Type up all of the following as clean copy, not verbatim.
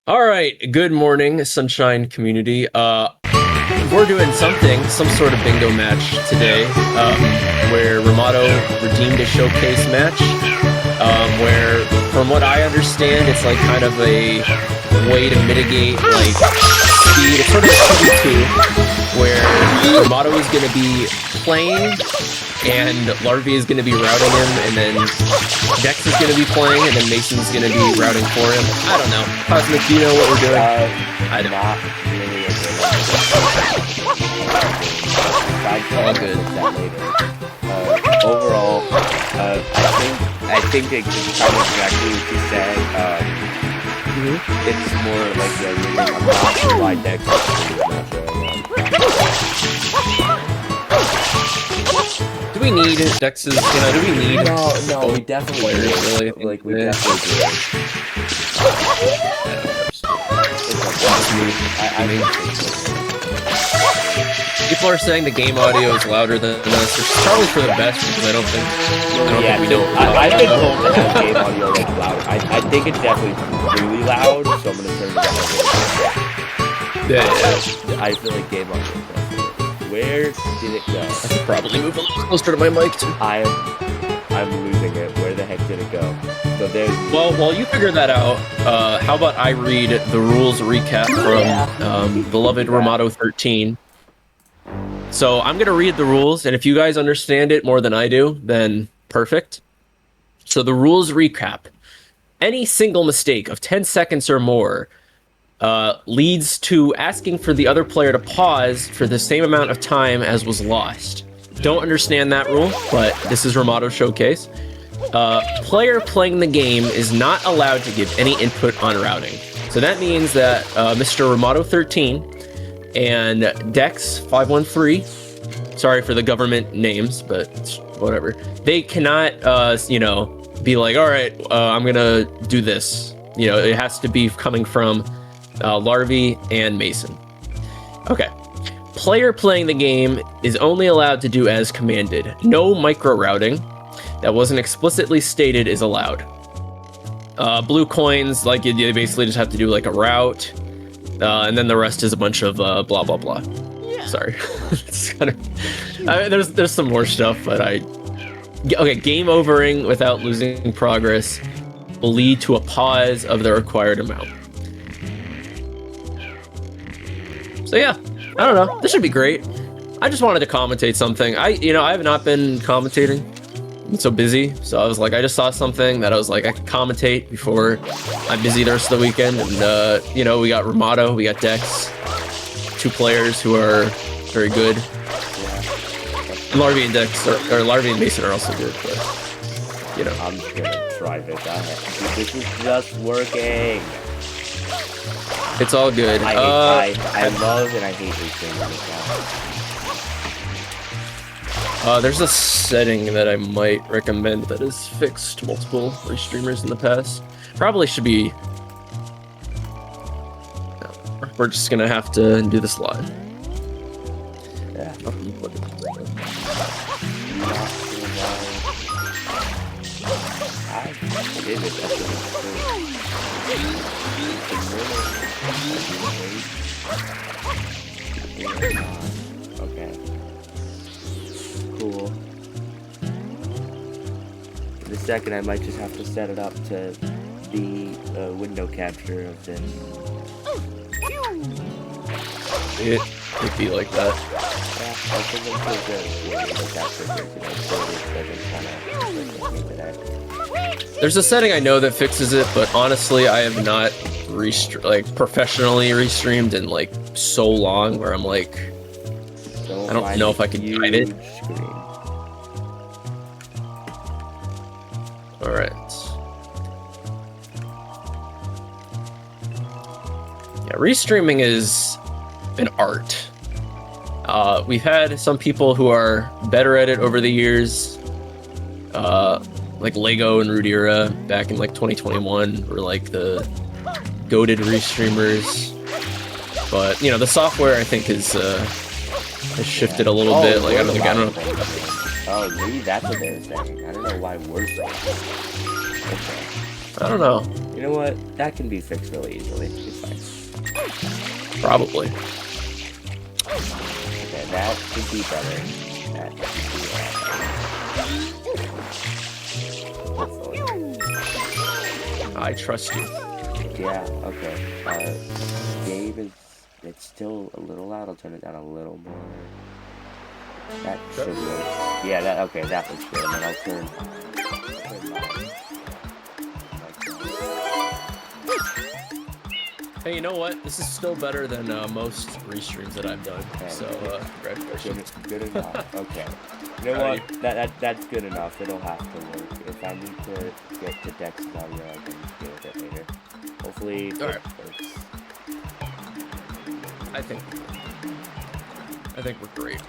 All right, good morning, Sunshine community. We're doing some sort of bingo match today, where Rimato redeemed a showcase match, where, from what I understand, it's like kind of a way to mitigate like speed. It's sort of a 2v2, where Rimato is going to be playing, and Larvi is going to be routing him, and then Dex is going to be playing, and then Mason's going to be routing for him. I don't know. Cosmic, do you know what we're doing? I don't. Not really a good All good. Overall, I think it's kind of exactly what you said. It's more like I'm not sure why Dex is Do we need Dex's, do we need... No, we definitely do. Really? Like, we definitely do. I mean... People are saying the game audio is louder than us, which is probably for the best, because I don't think we know. I've been told that the game audio is loud. I think it's definitely really loud, so I'm gonna turn it down a little bit. Yeah. I feel like game audio is definitely. Where did it go? I could probably move a little closer to my mic, too. I'm losing it. Where the heck did it go? So there's... Well, while you figure that out, how about I read the rules recap from beloved Rimato 13. So I'm going to read the rules, and if you guys understand it more than I do, then perfect. So the rules recap. Any single mistake of 10 seconds or more leads to asking for the other player to pause for the same amount of time as was lost. Don't understand that rule, but this is Rimato Showcase. Player playing the game is not allowed to give any input on routing. So that means that Mr. Rimato 13 and Dex513, sorry for the government names, but whatever, they cannot, be like, all right, I'm gonna do this. It has to be coming from Larvi and Mason. Okay. Player playing the game is only allowed to do as commanded. No micro routing that wasn't explicitly stated is allowed. Blue coins, like you basically just have to do like a route, and then the rest is a bunch of blah blah blah. Yeah. Sorry, it's kind of there's some more stuff, but okay. Game overing without losing progress will lead to a pause of the required amount. So yeah, I don't know. This should be great. I just wanted to commentate something. I have not been commentating. I'm so busy, so I was like, I just saw something that I was like, I could commentate before I'm busy the rest of the weekend. And we got Rimato, we got Dex, two players who are very good. And Larvi and Dex, or Larvi and Mason are also good, but I'm just gonna try this out. This is just working. It's all good. I love and I hate these things. There's a setting that I might recommend that has fixed multiple restreamers in the past. Probably should be... No, we're just gonna have to do this live. Yeah. Okay. Cool. In a second, I might just have to set it up to be a window capture of this. It'd be like that. Yeah, I think I'm pretty good at window capture There's a setting I know that fixes it, but honestly, I have not professionally restreamed in like so long where I'm like, I don't know if I can find it. All right. Yeah, restreaming is an art. We've had some people who are better at it over the years. Like Lego and Rudira back in like 2021 were like the goated restreamers. But the software I think has shifted a little bit. Like I don't know. Oh, maybe that's what they're saying. I don't know why we're saying. Okay. I don't know. You know what? That can be fixed really easily. It's fine. Probably. Okay, that could be better. That could be hopefully. I trust you. Yeah, okay. Game is... It's still a little loud. I'll turn it down a little more. That should work. Yeah, that... Okay, that looks good. And then I'll turn Hey, you know what? This is still better than most restreams that I've done. Okay. So, congratulations. Good enough. Okay. You know what? That's good enough. It'll have to work. If I need to get to Dex audio, I can deal with it later. Hopefully, it works. I think we're great.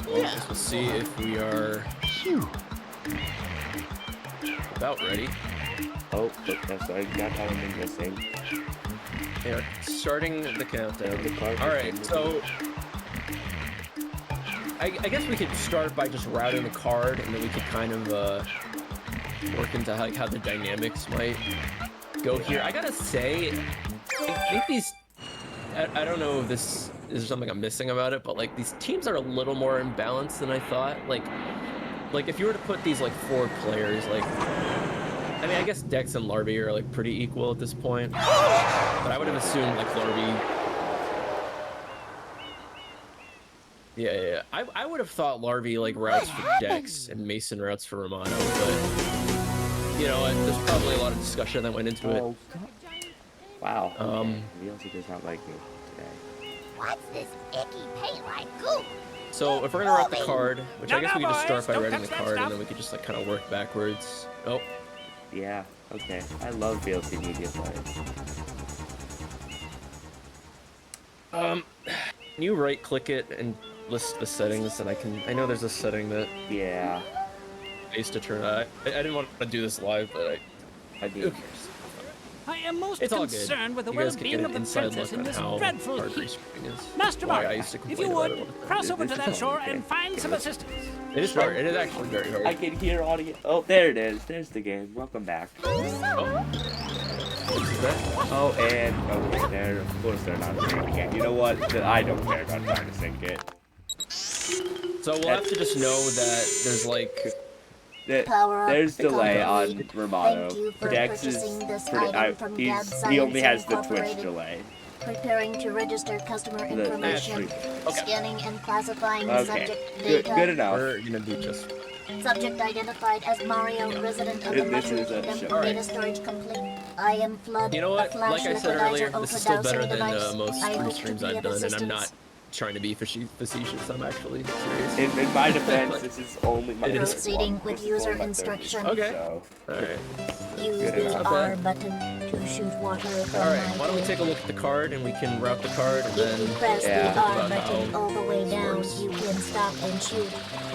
We'll see if we are about ready. Oh, that's I got how I'm missing. Yeah, starting the countdown. All right, so I guess we could start by just routing the card, and then we could kind of work into like how the dynamics might go here. I gotta say, I think these. I don't know if this is something I'm missing about it, but like these teams are a little more imbalanced than I thought. Like if you were to put these like 4 players, like I mean, I guess Dex and Larvi are like pretty equal at this point, but I would have assumed like Larvi. Yeah. I would have thought Larvi like routes for Dex and Mason routes for Rimato, but you know, there's probably a lot of discussion that went into it. Wow. He also does not like me today. What's this icky paint like goo? So if we're gonna route the card, which I guess we could just start by writing the card, and then we could just like kind of work backwards. Oh. Yeah. Okay. I love VLC media players. Can you right click it and list the settings, and I know there's a setting that pays to turn on. I didn't want to do this live, but I do. Who cares? I am most It's all concerned with the You guys can get well-being an of the inside princess look in on this how dreadful hard heat. restreaming is. Master Why I Mario, used to if complain you about it would, all the time. cross over to This that is shore okay. and find some assistance. It is hard. It is actually very hard. I can hear audio. Oh, there it is. There's the game. Welcome back. Oh. Oh, and okay, there. Of course, they're not syncing it. You know what? I don't care about trying to sync it. So we'll have to just know that there's like. There's delay on Thank you Rimato. for Dex is purchasing this pretty. item from Gab He only has Science the Twitch Incorporated. delay. Preparing to register customer information. Okay. Scanning and classifying Okay. subject Good data. enough. We're gonna do just. Subject identified as Mario, resident of the This Mushroom is a Kingdom. show. Data storage complete. I am Flood. You know what? The Flash Like I said Liquidizer earlier, this is still better than ultra-dowsing most device. I hope to streams be I've of done, and I'm assistance. not trying to be facetious. I'm actually serious. In my defense, this is only my It is. Proceeding with user instruction. Okay. So, Alright. Use Good the enough. R button to shoot water from Alright, my why don't we head. take a look at the card and we can route the card and If then. you press Yeah. the R About button how all the way this down, works. you can stop and shoot.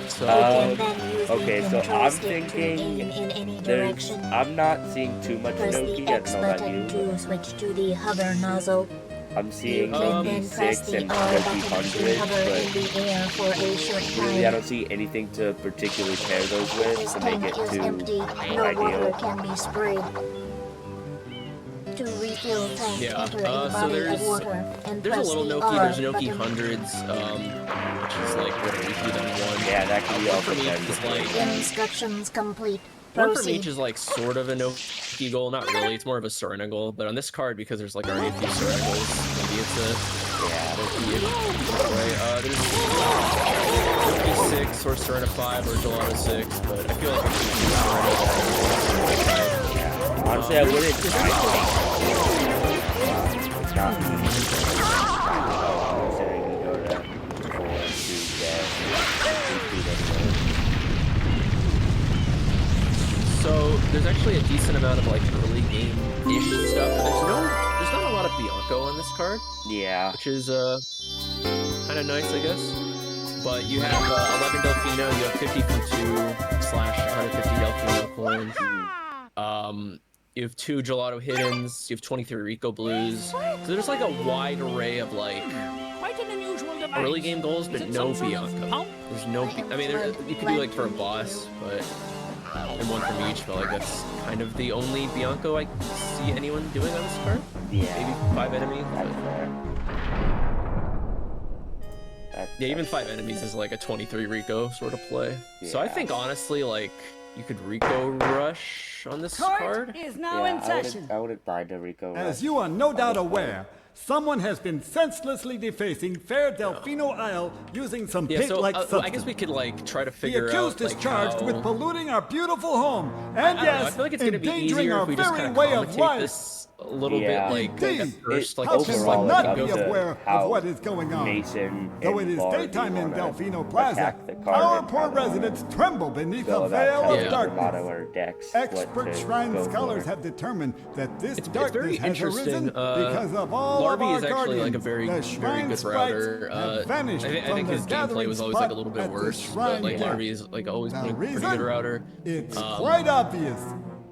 So, You can then use okay, the so control I'm stick to thinking aim in any there's. direction. I'm not seeing too much Press Noki the yet. X Know about button you. to switch to the hover nozzle. I'm seeing You can then press 6 the and R button to 2000, hover in but the air for a short really I time. don't see anything to particularly pair those with This to make tank it is empty. too No water ideal. can be sprayed. To refill tank, Yeah, enter a so body of there's- water and there's a press little the Noki, R there's Noki button. hundreds, which is like what an EP then one. Yeah, that can be One all from each is pretend. like. Instructions complete. One from Proceed. each is like sort of a Noki goal, not really. It's more of a Serena goal, but on this card because there's like already a few Serena goals, maybe it's a Noki way. There's Noki 6 or Serena 5 or Gelato 6, but I feel like it's Serena. Honestly, I wouldn't try to not considering you go to 4 to get 2 feet anyway. So there's actually a decent amount of like early game-ish stuff. There's not a lot of Bianco on this card, Yeah. which is kind of nice, I guess. But you have 11 Delfino, you have 50 from 2 / 150 Delfino coins. You have 2 Gelato Hiddens. You have 23 Rico Blues. So there's like a wide array of like Quite an unusual device. early game goals, but Is it no some sort of Bianco. pump? There's no. I mean, you could do like for a boss, but and one from each. But like that's kind of the only Bianco I see anyone doing on this card. Yeah. Maybe 5 enemies. That's but- fair. Yeah, even 5 enemies is like a 23 Rico sort of play. So I Yeah. think honestly, like you could Rico rush on this Court card. is now Yeah, in session. I wouldn't mind a Rico. As you are no doubt aware, someone has been senselessly defacing Fair Delfino Isle using some Yeah, so pig-like I substance. guess we could like try to The figure accused out is like charged how... with polluting our beautiful home, and I don't know, I yes, feel like it's gonna be endangering easier our if we just very kind of way of commentate life. this a little Yeah. bit like at Indeed. first, like How just can like one overall, not it's be up to aware how of what is going on? Mason Though and it is Larvi daytime in wanna Delfino Plaza, attack the card our and poor how to residents tremble beneath go a about veil telling of Yeah. darkness. Rimato or Dex Expert what to shrine go scholars for. have determined that this It's darkness very has interesting. arisen because of all of Larvi our is actually guardians. like a very, the very shrine good sprites router. have vanished I from think the his gameplay gathering was always like a spot little bit at the worse, shrine but like camp. Larvi is like always The been a pretty reason? good router. It's quite obvious.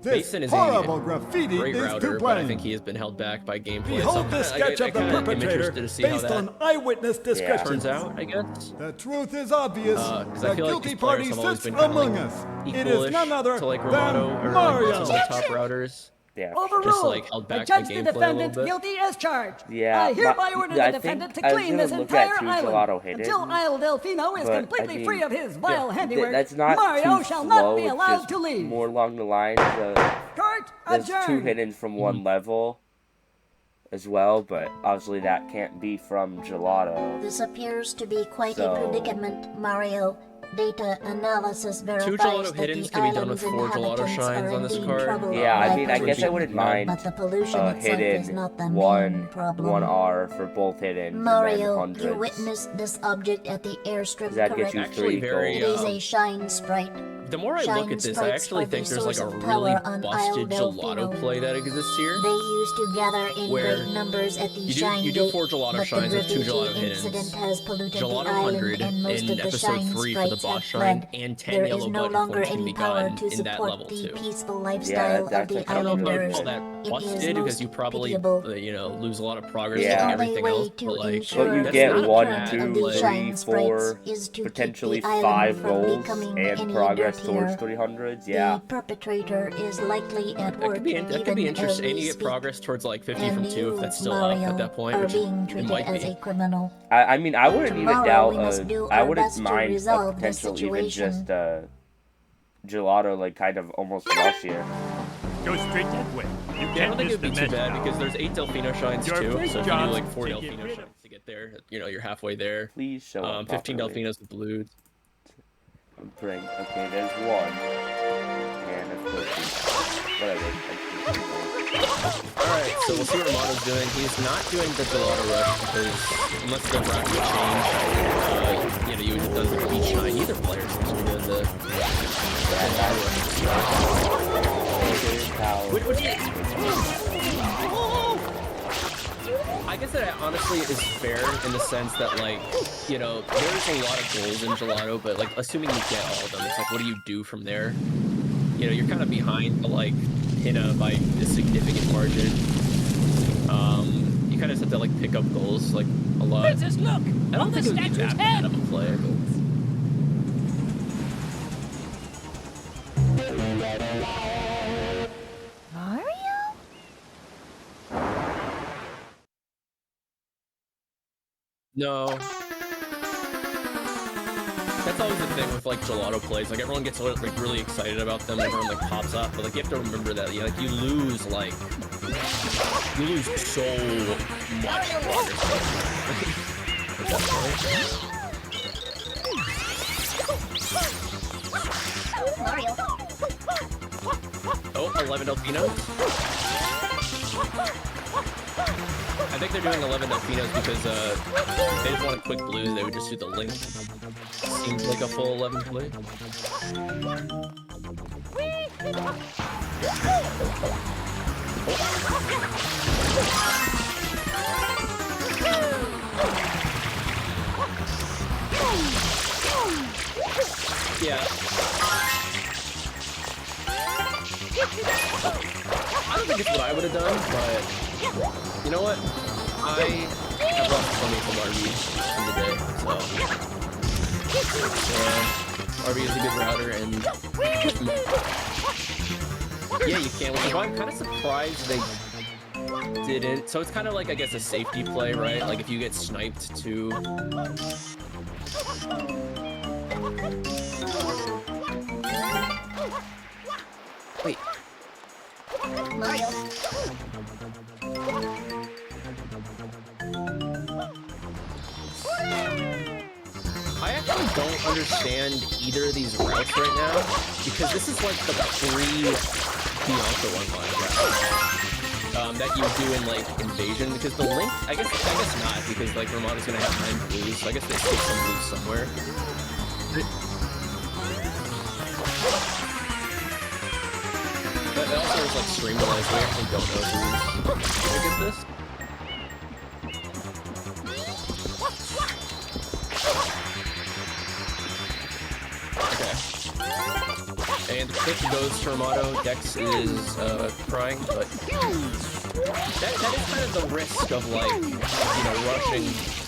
This Mason is horrible a graffiti great is router, to but I blame. think he has been held back by gameplay. Behold the sketch of the perpetrator interested to see how based that on eyewitness descriptions. turns out, I guess. The truth is obvious. 'cause I The feel like guilty these players party have always sits been kind of among like us. It equalish is none other to like than Rimato or Mario. like some of the top routers. Yeah. Overruled. Just like held I back judge by the gameplay a little defendant bit. guilty as charged. Yeah, I hereby but- order I the think defendant to I was clean gonna this look at entire two island Gelato Hiddens, until Isle Delfino is but, completely I mean, free of his vile handiwork. That's not Mario too shall slow, not be it's allowed just to leave. more along the lines of Court there's 2 adjourned. hidden from one level as well, but obviously that can't be from Gelato. This appears to be quite So- a predicament, Mario. Data analysis verifies Gelato that Hiddens the can be done with island's 4 Gelato inhabitants Shines are on this indeed card. troubled Yeah, by I mean, I guess I pollution, wouldn't mind but the pollution itself is hidden not the main 1 problem. R for both hidden, and then Mario, hundreds. you witnessed this object at the airstrip, That correct? gets you Actually 3 very, It gold. is a shine sprite. The more I look at this, I actually think there's like a really busted gelato play that exists here. They used to gather in Where great numbers at the you do- Shine you do Gate, 4 Gelato but Shines the with 2 graffiti Gelato Hiddens. incident has polluted Gelato the island 100 and most in of the episode Shine 3 for the sprites boss have shrine, fled. and 10 There yellow is no button longer points can any be power gotten to in that support level the too. peaceful lifestyle that's of the actually I don't know if I would islanders. call that It is busted because most you probably pitiable. lose a lot of progress Yeah. and The only everything way else. to But like, ensure But you that's get not 1, bad, 2, of the 3, Shine 4, sprites is to potentially keep the island 5 from goals becoming and any progress dirtier. towards 300s. Yeah. The perpetrator is likely at that work could be even interesting. as And we you get speak. progress towards like 50 And from 2 you, if that's still Mario, up at that point, are which being it treated might as be. a criminal. I mean, I wouldn't even Tomorrow doubt. we must do I our wouldn't best to mind a resolve the potential, even situation. just gelato, like kind of almost rush here. Go straight that way. You Yeah, I can't don't think miss it'd be the too mess bad now. because there's 8 Delfino Shines Your too. first So if you do job like 4 to get Delfino rid of- Shines to get there, you're halfway there. Please show up 15 properly. Delfinos with blues. I'm praying. Okay, there's 1. And of course, whatever. Alright, so we'll see what Romano's doing. He's not doing the gelato rush because unless the route would change, you would have done the beach shine. Neither player seems to be doing the gelato rush. I guess that honestly is fair in the sense that, like, there's a lot of goals in gelato, but like, assuming you get all of them, it's like, what do you do from there? You're kind of behind, but like, by a significant margin. You kind of just have to like pick up goals like a lot. Princess, look! I don't On the think it would be statue's that bad head! of a play. Mario? No. That's always the thing with like gelato plays. Like everyone gets like really excited about them. Everyone like pops up, but like you have to remember that you lose so much progress. At that Mario. point. Oh, 11 Delfinos. I think they're doing 11 Delfinos because if they just want a quick blue, they would just do the link. Seems like a full 11 play. Yeah. I don't think it's what I would have done, but you know what? I have lost plenty of Larvi in the day, so Larvi is a good router, and yeah, you can. Which is why I'm kind of surprised they didn't. So it's kind of like, I guess, a safety play, right? Like if you get sniped too. Wait. Mario. I actually don't understand either of these routes right now, because this is like the pre-Bianca one line route that you do in like Invasion, because the Link, I guess not, because like Rimato's gonna have 9 blues, so I guess they take some blues somewhere. But it also is like streamlined, so we actually don't know who's gonna get this. And the pick goes to Rimato. Dex is crying, but that is kind of the risk of like, you know, rushing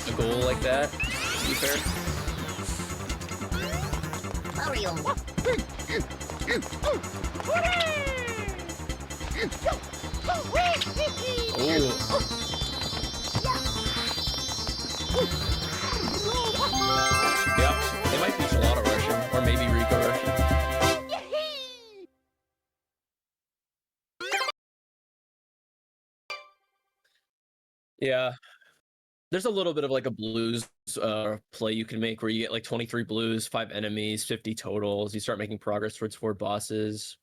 a goal like that, to be fair. Mario. Ooh. Yeah, they might be Gelato rushing, or maybe Rico rushing. Yeah, there's a little bit of like a blues play you can make where you get like 23 blues, 5 enemies, 50 totals. You start making progress towards 4 bosses.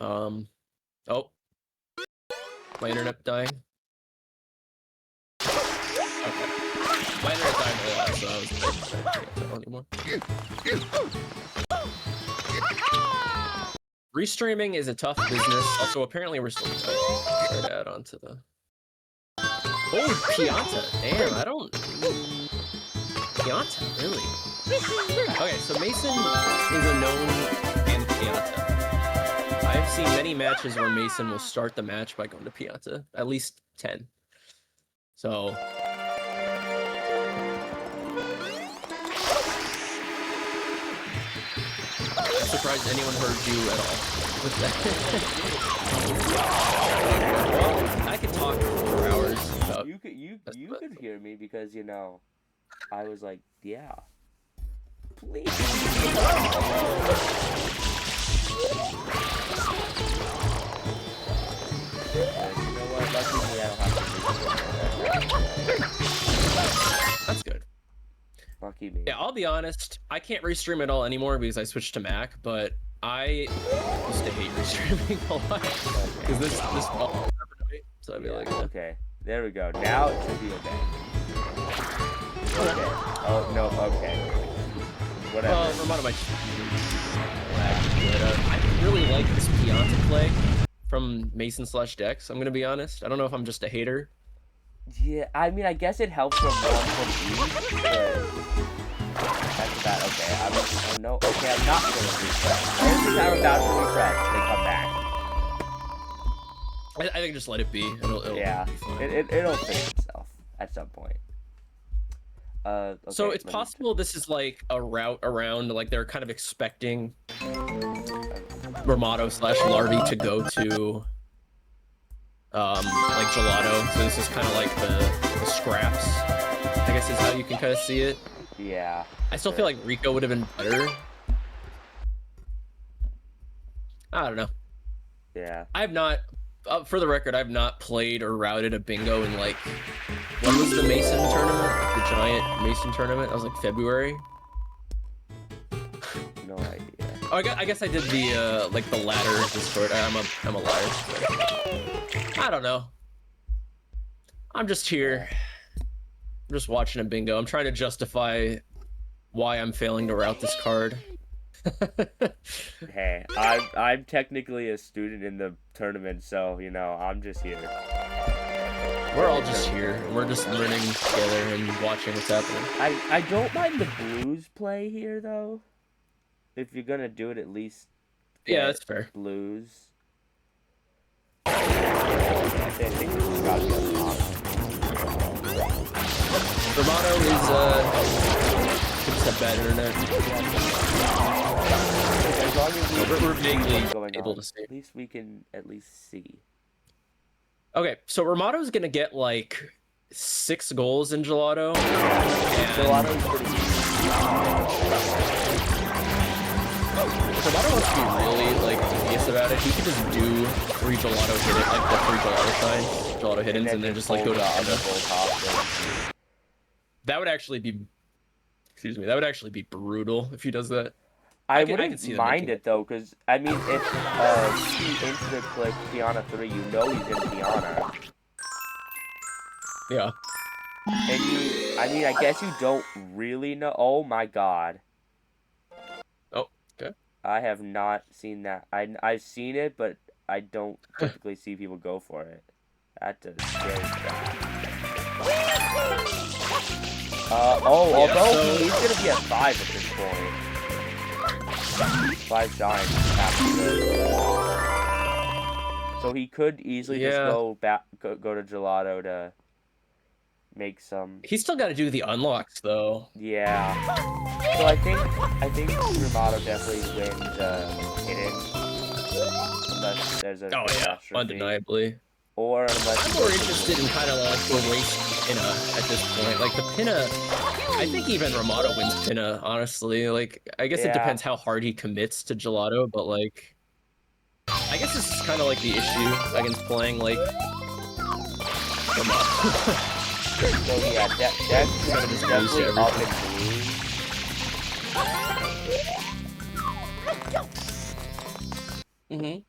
Oh, my internet dying. Okay, my internet dying a lot, so I can't tell anymore. Restreaming is a tough business. Also, apparently we're still try to add on to the. Oh, Pianta. Damn, I don't. Pianta, really? Okay, so Mason is a known and Pianta. I've seen many matches where Mason will start the match by going to Pianta. At least 10. So. I'm surprised anyone heard you at all with that. Well, I could talk for hours about. You could hear me because, you know, I was like, yeah, please. You know what? Lucky me, I don't have to. That's good. Lucky me. Yeah, I'll be honest. I can't restream at all anymore because I switched to Mac, but I used to hate restreaming a lot because this so I'd be like, okay, there we go. Now it should be okay. Okay. Oh no. Okay. Whatever. Well, Rimato might lag, but I really like this Pianta play from Mason/Dex. I'm gonna be honest. I don't know if I'm just a hater. Yeah, I mean, I guess it helps from one from each, but that's that. Okay, oh no. Okay, I'm not gonna refresh. Every time I'm about to refresh, they come back. I think just let it be. It'll Yeah, be fine. it'll fix itself at some point. Okay, so it's possible this is like a route around, like they're kind of expecting Rimato/Larvi to go to like Gelato, so this is kind of like the scraps, I guess is how you can kind of see it. Yeah. I still feel like Rico would have been better. I don't know. Yeah. I have not, for the record, I've not played or routed a bingo in like, when was the Mason tournament? Like the giant Mason tournament? That was like February. No idea. Oh, I guess I did the like the ladder Discord. I'm a liar. So. I don't know. I'm just here. I'm just watching a bingo. I'm trying to justify why I'm failing to route this card. Hey, I'm technically a student in the tournament, so you know I'm just here. We're all just here. We're just learning together and watching what's happening. I don't mind the blues play here though. If you're gonna do it, at least yeah, that's fair. Blues. Honestly, I think this has got to be on top. Rimato is could just have bad internet. As long as We're vaguely what's going able on, to see. at least we can at least see. Okay, so Rimato's gonna get like 6 goals in Gelato. And Gelato's pretty Rimato wants to be really like devious about it. He could just do 3 Gelato hit it, like the 3 Gelato shines, Gelato hit-ins, and then just like go to on the Pinna. full top thing. That would actually be, excuse me, that would actually be brutal if he does that. I can wouldn't see them mind making it though, because I mean, if he instant click Piana 3, you know he's in Piana. Yeah. And you, I mean, I guess you don't really know. Oh my god. Oh, okay. I have not seen that. I've seen it, but I don't typically see people go for it. That's a scary shot. Although he's gonna be at 5 at this point. 5 giants after this. So he could easily just go to Gelato to make some. He's still got to do the unlocks though. Yeah. So I think Rimato definitely wins hidden. Unless there's a catastrophe. Undeniably. Or unless I'm more interested in kind of like the race Pinna at this point. Like the Pinna, I think even Rimato wins Pinna, honestly. Like, I guess it depends how hard he commits to Gelato, but like, I guess this is kind of like the issue against playing like Rimato. So yeah, Dex is definitely up in blue.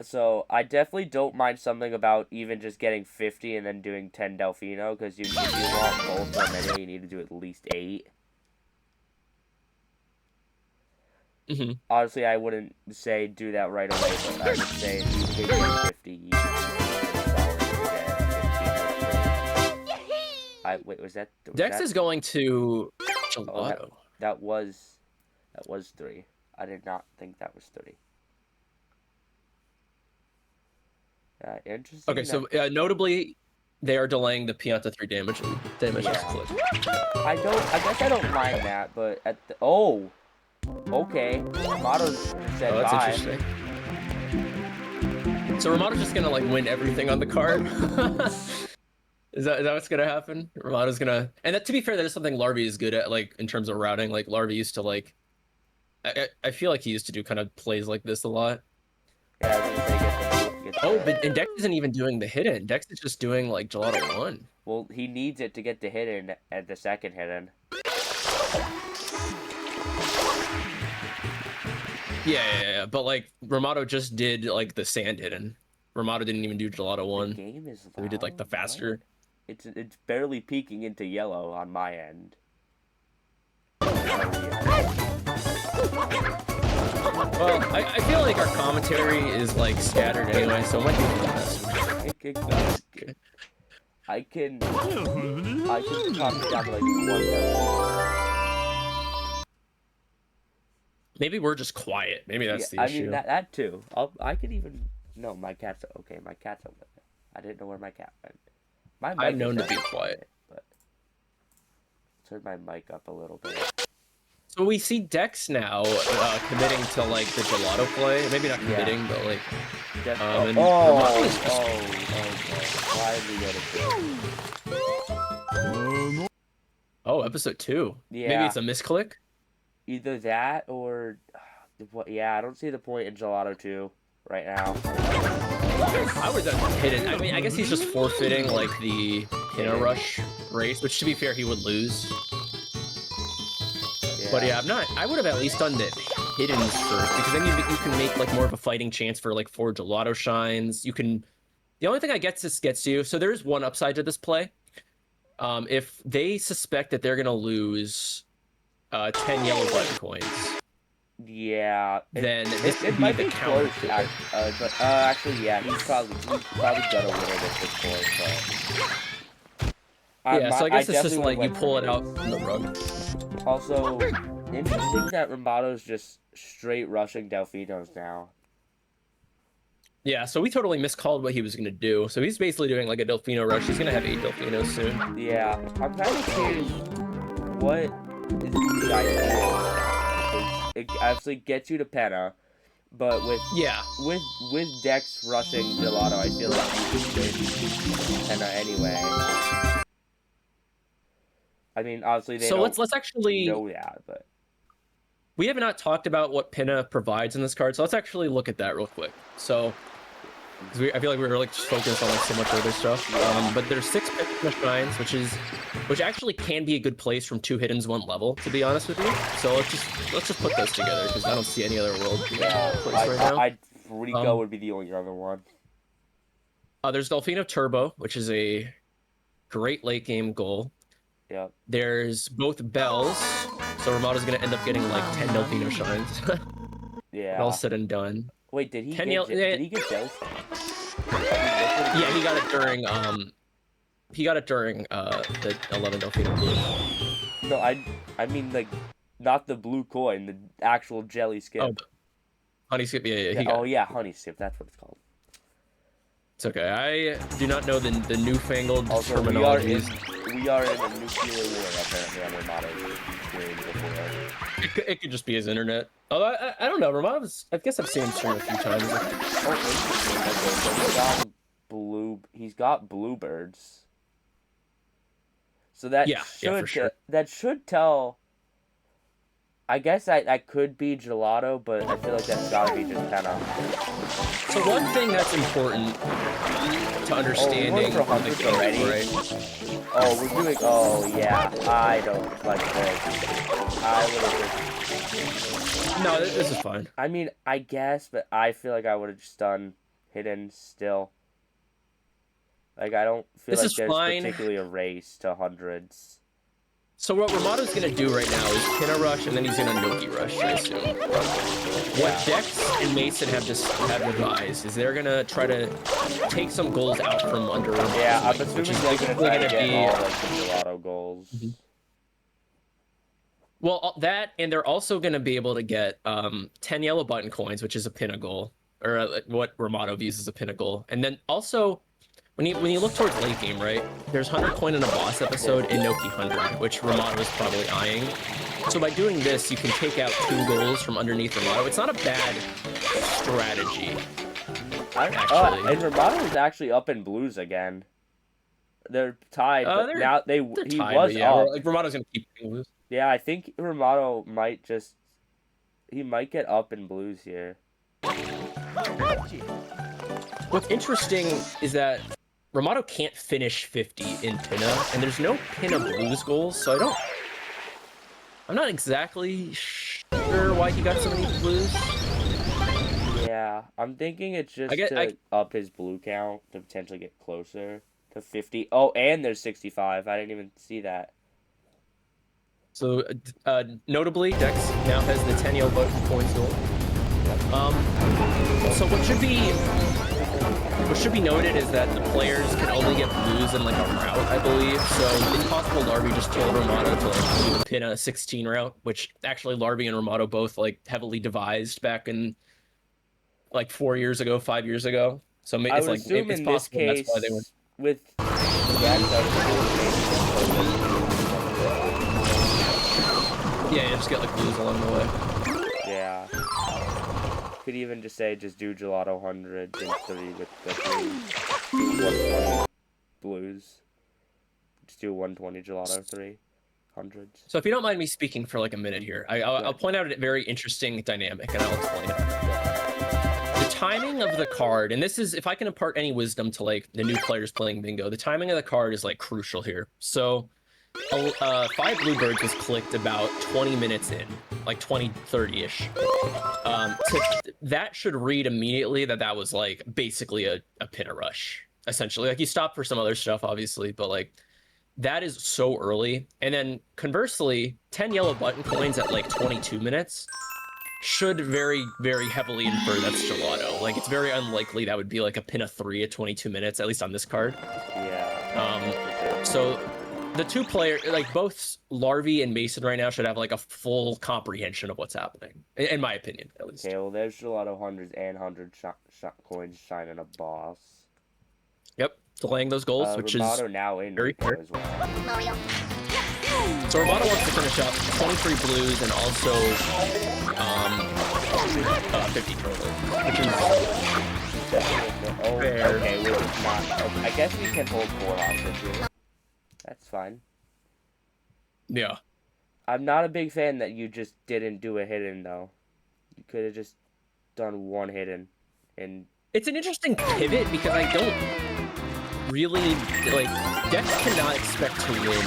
So I definitely don't mind something about even just getting 50 and then doing 10 Delfino, because if you want both of them anyway, you need to do at least 8. Honestly, I wouldn't say do that right away, but I would say if you take 50, you can wait, was that? Dex is going to Gelato. That was 3. I did not think that was 3. Interesting. Okay, so notably, they are delaying the Pianta 3 damage clip. I guess I don't mind that, but at the okay, Rimato said that's bye. interesting. So Rimato's just gonna like win everything on the card. Is that what's gonna happen? Rimato's gonna, and that, to be fair, that is something Larvi is good at, like in terms of routing. Like Larvi used to like, I feel like he used to do kind of plays like this a lot. Yeah, I was gonna say and Dex isn't even doing the hidden. Dex is just doing like Gelato 1. Well, he needs it to get the hidden at the second hidden. Yeah. But like Rimato just did like the sand hidden. Rimato didn't even do Gelato 1. The game is loud. We did like the faster. It's barely peeking into yellow on my end. Well, I feel like our commentary is like scattered anyway, so it might be the best. I can comment down to like 1. Maybe we're just quiet. Maybe that's the issue. I mean that too. I could even my cat's okay. My cat's over there. I didn't know where my cat went. I'm known to be quiet, but turn my mic up a little bit. So we see Dex now committing to like the Gelato play. Maybe not committing, but like. Why did we go to 2? Oh, episode 2. Yeah. Maybe it's a misclick. Either that or yeah, I don't see the point in Gelato 2 right now. I would have hidden. I mean, I guess he's just forfeiting like the Pinna Rush race, which to be fair, he would lose. Yeah. But yeah, I would have at least done the hiddens first, because then you can make like more of a fighting chance for like 4 Gelato shines. You can. The only thing I guess this gets you. So there's one upside to this play. If they suspect that they're gonna lose 10 yellow button coins. Yeah. Then it might be counter. close. But actually, yeah, he's probably gonna win it at this point. But yeah, so I guess it's just like you pull it out from the rug. Also, interesting that Rimato's just straight rushing Delfinos now. Yeah, so we totally miscalled what he was gonna do. So he's basically doing like a Delfino rush. He's gonna have 8 Delfinos soon. Yeah, I'm kind of curious what is the idea. Because it obviously gets you to Penna, but with Dex rushing Gelato, I feel like you should win Penna anyway. I mean, obviously they don't let's actually know that, but we have not talked about what Pinna provides in this card, so let's actually look at that real quick. So, I feel like we were like just focused on like so much other stuff. But there's 6 Pinna shrines, which actually can be a good place from 2 hiddens 1 level, to be honest with you. So let's just put those together because I don't see any other world place right now. Rico would be the only other one. There's Delfino Turbo, which is a great late game goal. Yep. There's both bells, so Rimado's gonna end up getting like 10 Delfino shines. Yeah. All said and done. Wait, did he get Dells? Yeah, he got it during the 11 Delfino Blue. No, I mean like not the blue coin, the actual jelly skip. Oh, honey skip, yeah. Yeah, honey skip. That's what it's called. It's okay. I do not know the newfangled terminologies. We are in a nuclear war apparently on Rimato. It could just be his internet. Oh, I don't know. Rimato, I guess I've seen him stream a few times. Oh, interesting. He's got bluebirds. So that that should tell. I guess that could be Gelato, but I feel like that's gotta be just Penna. So one thing that's important to understanding the game already. Right? Oh, we're doing. Oh yeah, I don't like this. I would have. No, this is fine. I mean, I guess, but I feel like I would have just done hidden still. Like I don't feel like there's particularly a race to hundreds. So what Rimato's gonna do right now is Pinna rush, and then he's gonna Noki rush, I assume. What Dex and Mason have revised is they're gonna try to take some goals out from under. Yeah, I'm assuming they're gonna try to get all like the Gelato goals. Mm-hmm. Well, that, and they're also gonna be able to get 10 yellow button coins, which is a Pinna goal, or what Rimato views as a Pinna goal, and then also. When you look towards late game, right, there's 100 coin in a boss episode in Noki 100, which Rimato is probably eyeing. So by doing this, you can take out 2 goals from underneath Rimato. It's not a bad strategy, actually. And Rimato is actually up in blues again. They're tied, but now he was up. Like Rimato's gonna keep blues. Yeah, I think Rimato might get up in blues here. What's interesting is that Rimato can't finish 50 in Pinna, and there's no Pinna blues goals, so I'm not exactly sure why he got so many blues. Yeah, I'm thinking it's just to up his blue count to potentially get closer to 50. Oh, and there's 65. I didn't even see that. So, notably, Dex now has the 10 yellow button coins goal. So what should be noted is that the players can only get blues in like a route, I believe. So Impossible Larvi just told Rimato to like do a Pinna 16 route, which actually Larvi and Rimato both like heavily devised back in like 5 years ago. So it's like it's possible that's why they were with yeah, just get like blues along the way. Yeah. Could even just say do Gelato 100 and 3 with the 120 blues. Just do 120 Gelato 300s. So if you don't mind me speaking for like a minute here, I'll point out a very interesting dynamic, and I'll explain it. The timing of the card, and this is if I can impart any wisdom to like the new players playing Bingo, the timing of the card is like crucial here. So 5 bluebirds was clicked about 20 minutes in, like 30-ish. That should read immediately that was like basically a Pinna rush, essentially. Like you stop for some other stuff, obviously, but like that is so early. And then conversely, 10 yellow button coins at like 22 minutes should very, very heavily infer that's Gelato. Like it's very unlikely that would be like a Pinna 3 at 22 minutes, at least on this card. Yeah. So the two player, like both Larvi and Mason right now should have like a full comprehension of what's happening, in my opinion, at least. Okay, well, there's a lot of hundreds and hundred coins shining a boss. Yep, delaying those goals, which Rimato is now in very fair as well. So Rimato wants to finish up 23 blues and also 50 total, which is fair. Okay, we're not. I guess we can hold 4 hostages. That's fine. Yeah. I'm not a big fan that you just didn't do a hidden, though. You could have just done 1 hidden. And it's an interesting pivot because I don't really, like, Dex cannot expect to win.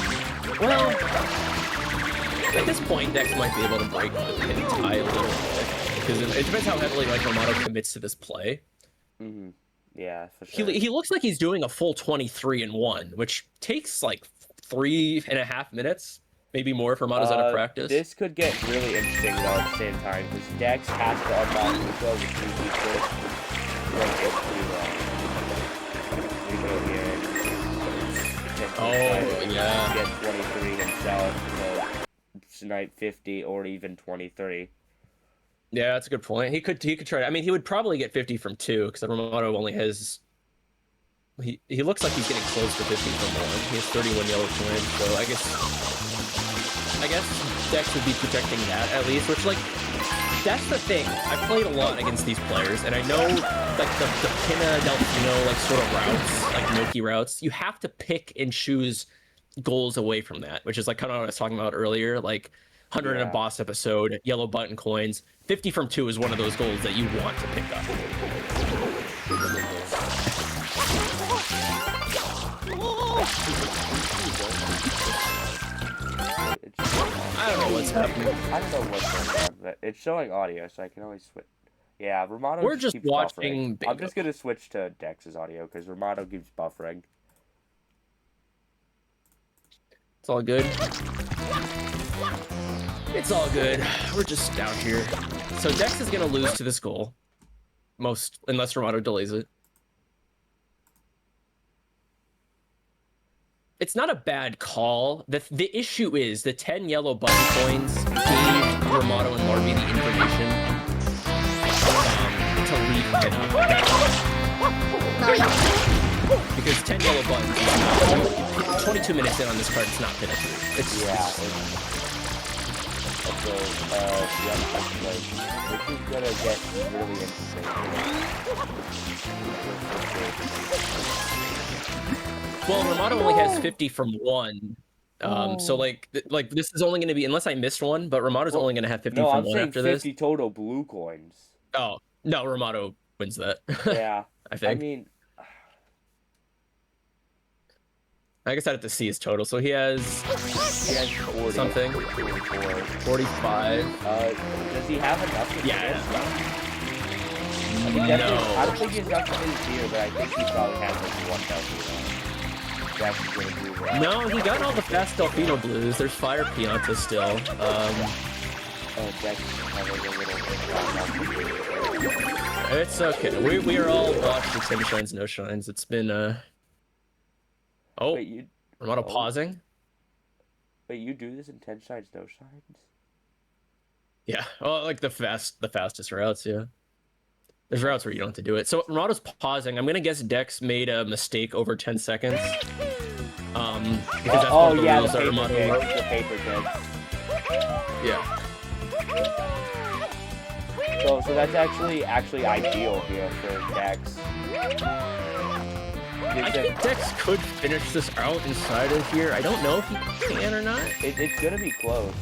Well, at this point, Dex might be able to break the pin tie a little bit. Because it depends how heavily, like, Rimato commits to this play. Mm-hmm. Yeah, for sure. He looks like he's doing a full 23 and 1, which takes like 3.5 minutes, maybe more for Rimato's out of practice. This could get really interesting though at the same time because Dex has to unlock Rico with 3 first. Yeah. Get 23 himself to snipe 50 or even 23. Yeah, that's a good point. He could try. I mean, he would probably get 50 from 2 because Rimato only has. He looks like he's getting close to 50 from 1. He has 31 yellow coins, so I guess Dex would be protecting that at least. Which, like, that's the thing. I've played a lot against these players, and I know like the Pinna Delfino like sort of routes, like Milky routes. You have to pick and choose goals away from that, which is like kind of what I was talking about earlier, like. 100 in a boss episode, yellow button coins. 50 from 2 is one of those goals that you want to pick up. I don't know what's happening. I don't know what's going on, but it's showing audio, so I can always switch. Yeah, Rimato We're just keeps watching. Buffering. I'm just gonna switch to Dex's audio because Rimato keeps buffering. It's all good. It's all good. We're just out here. So Dex is gonna lose to this goal, unless Rimato delays it. It's not a bad call. The issue is the 10 yellow button coins gave Rimato and Larvi the information to leave Pinna. Because 10 yellow buttons is not 22 minutes in on this card, it's not Pinna. It's So, yeah, this is gonna get really interesting. Well, Rimato only has 50 from 1. So like this is only going to be, unless I missed one, but Rimato's only going to have 50 from 1 after this. 50 total blue coins. Oh, no, Rimato wins that. Yeah. I think. I mean, I guess I'd have to see his total. So he has 40. Something. 45. Does he have enough to Yeah. I don't think he's got to finish here, but I think he probably has like 1,000. No, he got all the fast Delfino blues. There's Fire Pianta still. It's okay. We are all watching 10 shines, no shines. It's been Oh, wait, Rimato pausing. Wait, you do this in 10 shines, no shines? Yeah, well, like the fastest routes, yeah. There's routes where you don't have to do it. So Rimato's pausing. I'm gonna guess Dex made a mistake over 10 seconds. Because that's one of the rules that Rimato wrote. The paper kick. Yeah. So that's actually ideal here for Dex. I think Dex could finish this out inside of here. I don't know if he can or not. It's gonna be close.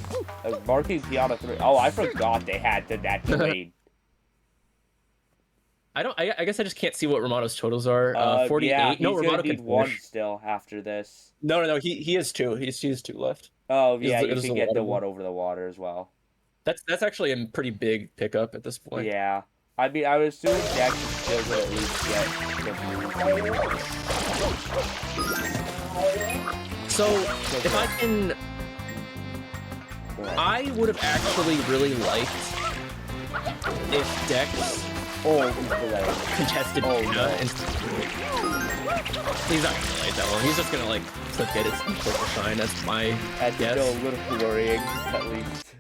Marking Piana 3. Oh, I forgot they had that delayed. I guess I just can't see what Rimato's totals are. 48. Yeah, no, he's Rimato need can one finish. still after this. No. He has 2. He has 2 left. Oh yeah, It you is can a get lot the of one over the water as well. That's actually a pretty big pickup at this point. Yeah. I mean, I would assume Dex is still gonna at least get the blue. So, if I can... I would have actually really liked if Dex Oh, he's delayed. contested Pina. No. And he's not gonna delay that long. He's just gonna like click it. It's purple shine. That's my That's guess. still a little worrying, at least.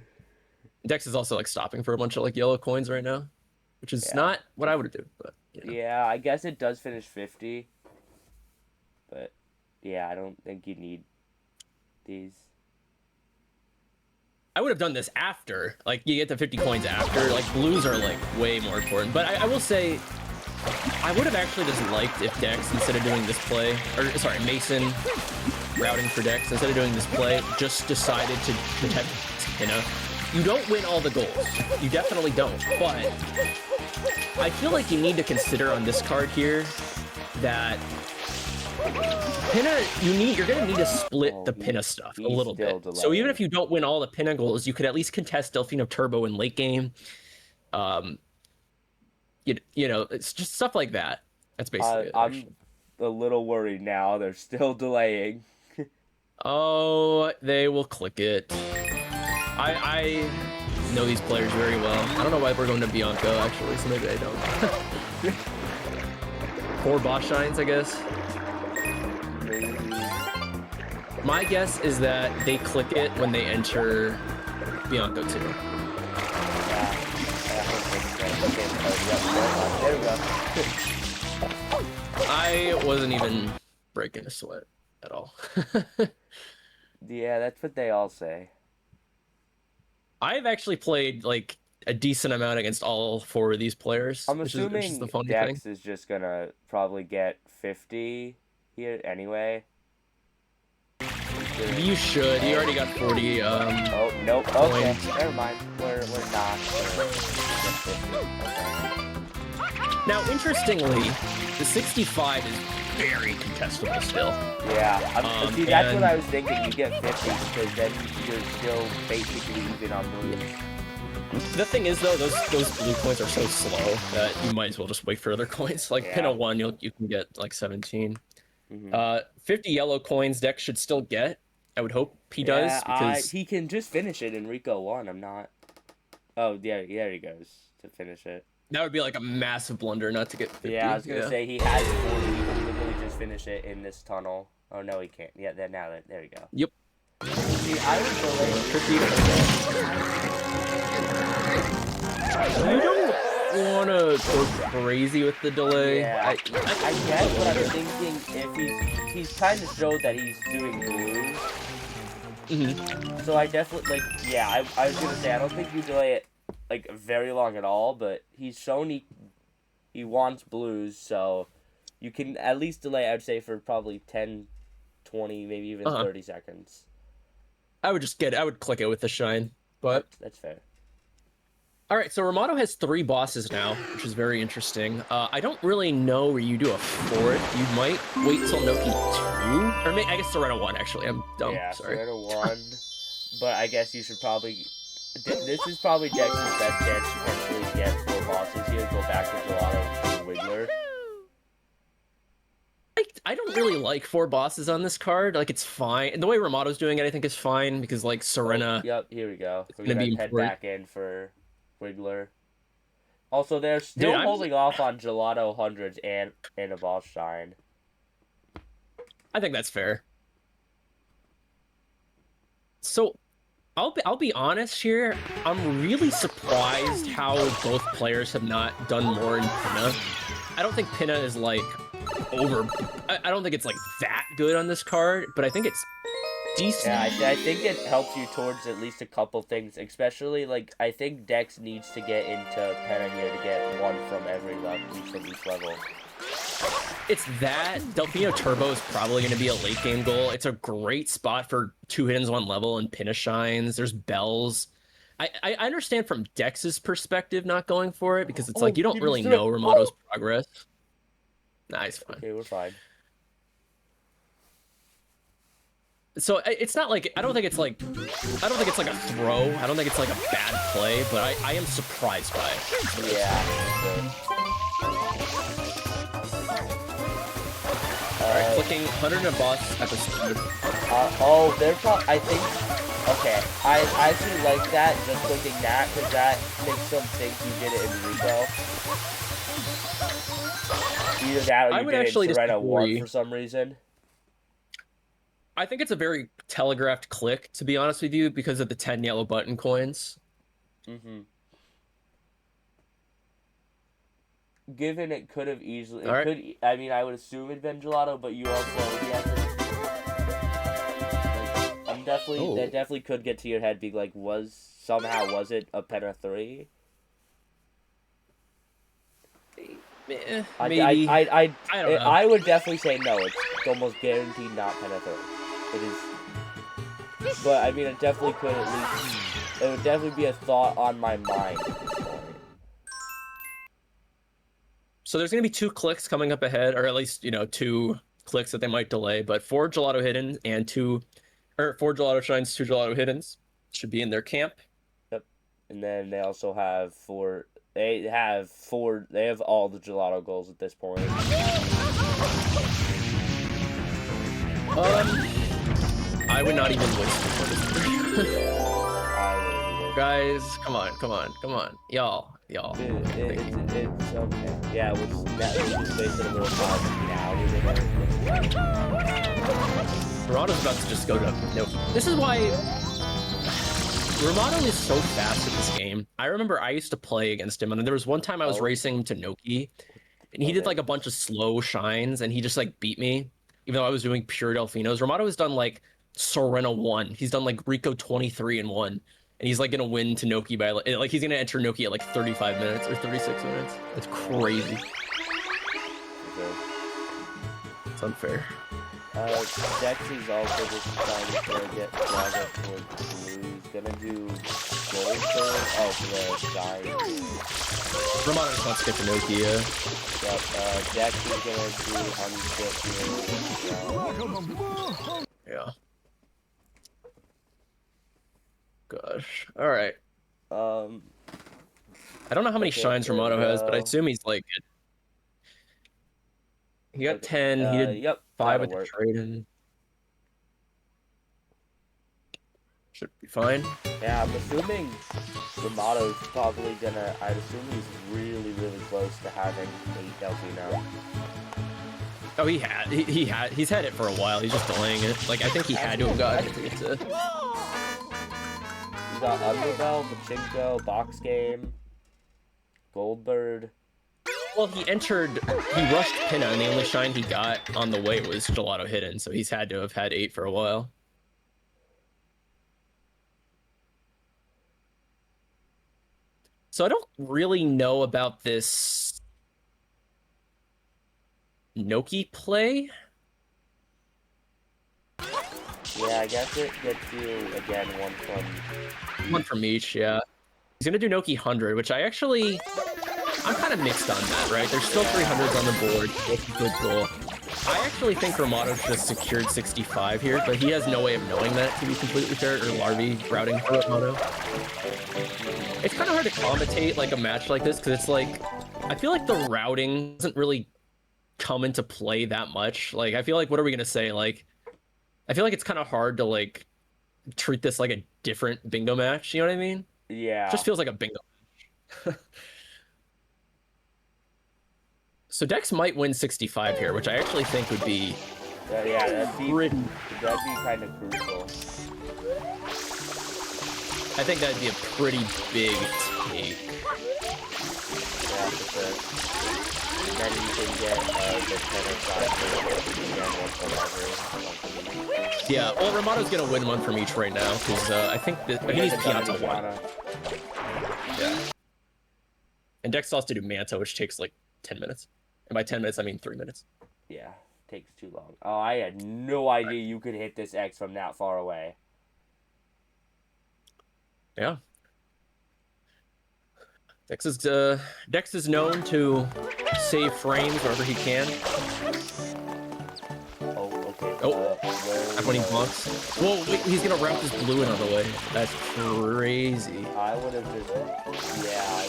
Dex is also like stopping for a bunch of like yellow coins right now, which is not what I would do. But you know. Yeah, I guess it does finish 50. But yeah, I don't think you need these. I would have done this after. Like, you get the 50 coins after. Like, blues are, like, way more important. But I will say, I would have actually just liked if Dex, instead of doing this play, or, sorry, Mason routing for Dex, instead of doing this play, just decided to protect Pina. You don't win all the goals. You definitely don't. But I feel like you need to consider on this card here that Pina, you're gonna need to split the Pina stuff a little bit. Delaying. So even if you don't win all the Pina goals, you could at least contest Delfino Turbo in late game. You know, it's just stuff like that. That's basically it. I'm a little worried now. They're still delaying. Oh, they will click it. I know these players very well. I don't know why we're going to Bianco, actually, so maybe I don't. 4 boss shines, I guess. My guess is that they click it when they enter Bianco 2. There we go. I wasn't even breaking a sweat at all. Yeah, that's what they all say. I've actually played like a decent amount against all 4 of these players. I'm which assuming is the funny Dex thing. is just gonna probably get 50 here anyway. You should. You already got 40. Oh nope. Okay, points. never mind. We're not. Now, interestingly, the 65 is very contestable still. Yeah. See, that's what I was thinking. You get 50 because then you're still basically even on blues. The thing is, though, those blue coins are so slow that you might as well just wait for other coins. Like Pina 1, you can get like 17. 50 yellow coins Dex should still get. I would hope he does, because he can just finish it in Rico 1. I'm not. Oh, yeah, there he goes to finish it. that would be like a massive blunder not to get 50. Yeah, I was gonna say he has 40. He can literally just finish it in this tunnel. Oh no, he can't. Yeah, there we go. Yep. See, I You don't want to go crazy with the delay. Yeah, I guess what I'm thinking, if he's trying to show that he's doing blues. So I definitely, like, yeah, I was gonna say, I don't think you delay it, like, very long at all, but he's shown he wants blues, so you can at least delay, I would say, for probably 10, 20, maybe even 30 seconds. I would click it with the shine, but... That's fair. Alright, so Rimato has 3 bosses now, which is very interesting. I don't really know where you do a 4th. You might wait till Noki 2? Or I guess Serena 1, actually. I'm dumb. Yeah, Sorry. Serena 1. But I guess you should probably... This is probably Dex's best chance to potentially get 4 bosses here. Go back to Gelato and Wiggler. I don't really like 4 bosses on this card. Like, it's fine. And the way Rimato's doing it, I think, is fine, because, like, Serena... Oh, yep, here we go. We're gonna gonna be head important. back in for Wiggler. Also, they're still holding off on Gelato 100s and a boss shine. I think that's fair. So, I'll be honest here. I'm really surprised how both players have not done more in Pina. I don't think Pina is, like, I don't think it's, like, that good on this card, but I think it's decent. Yeah, I think it helps you towards at least a couple things, especially, like, I think Dex needs to get into Pena here to get 1 from every level, from each level. It's that. Delfino Turbo is probably going to be a late game goal. It's a great spot for 2 hidden 1 level and Pina shines. There's bells. I understand from Dex's perspective not going for it, because it's like you don't really know Rimato's progress. Nah, it's fine. Okay, we're fine. So it's not like I don't think it's like a throw. I don't think it's like a bad play, but I am surprised by it. Yeah. Alright, clicking 100 in a boss episode. Oh, they're probably, I think, okay, I actually like that, just clicking that, because that makes them think you did it in Rico. Either that or I you would did actually Serena 1 disagree. for some reason. I think it's a very telegraphed click, to be honest with you, because of the 10 yellow button coins. Mm-hmm. Given it could have easily... All right. could. I mean, I would assume it'd been gelato, but you also... I'm definitely... Oh. That definitely could get to your head, being like, somehow was it a Penna 3? Maybe. I don't know. I would definitely say no. It's almost guaranteed not Penna 3. It is... But, I mean, it definitely could at least... It would definitely be a thought on my mind at this point. So there's going to be 2 clicks coming up ahead, or at least, 2 clicks that they might delay, but 4 gelato hidden and 4 gelato shines, 2 gelato hiddens should be in their camp. Yep. And then they also have 4... They have all the gelato goals at this point. I would not even waste it. Guys, come on. Y'all. Dude, it's okay. Yeah, we're just wasting a little time now. Rimato's about to just go to... No. This is why... Rimato is so fast at this game. I remember I used to play against him, and there was one time I was racing him to Noki, and he did like a bunch of slow shines, and he just like beat me, even though I was doing pure Delfinos. Rimato has done like Serena 1. He's done like Rico 23 and 1. And he's like gonna win to Noki by like he's gonna enter Noki at like 35 minutes or 36 minutes. It's crazy. It's unfair. Dex is also just trying to get Draga towards blue. He's gonna do gold third. Oh, for the shine. Rimato just wants to get to Noki, yeah. Yep, Dex is gonna do 100 here. Yeah. Gosh. All right. I don't know how many shines Rimato has, but I assume he's like... He got 10. He did 5 with the trade-in. Should be fine. Yeah, I'm assuming Rimato's probably gonna... I'd assume he's really, really close to having 8 Delfino. Oh, he's had it for a while. He's just delaying it. Like, I think he had to have gotten it to get to... You got Underbell, Pachinko, Box Game, Goldbird. Well, he rushed Pinna, and the only shine he got on the way was Gelato Hidden, so he's had to have had 8 for a while. So I don't really know about this Noki play. Yeah, I guess it gets you, again, one from each, yeah. He's gonna do Noki 100, which I'm kind of mixed on that, right? There's still 300s on the board. It's a good goal. I actually think Rimato just secured 65 here, but he has no way of knowing that, to be completely fair, or Larvi routing for Rimato. It's kind of hard to commentate like a match like this, because it's like, I feel like the routing doesn't really come into play that much. Like, I feel like, what are we gonna say? Like, I feel like it's kind of hard to like treat this like a different bingo match. You know what I mean? Yeah. It just feels like a bingo match. So Dex might win 65 here, which I actually think would be that'd be kind of crucial. I think that'd be a pretty big take. Yeah, for sure. Then you can get the 10 or Yeah, well, Rimato's gonna win one from each right now, because I think that he needs Pianta 1. Yeah. And Dex has to do Manta, which takes like 10 minutes. And by 10 minutes, I mean 3 minutes. Yeah, takes too long. Oh, I had no idea you could hit this X from that far away. Yeah. Dex is known to save frames wherever he can. Oh, okay. Oh, when he blocks. Whoa, wait, he's gonna route this blue another way. That's crazy. I would have just... Yeah,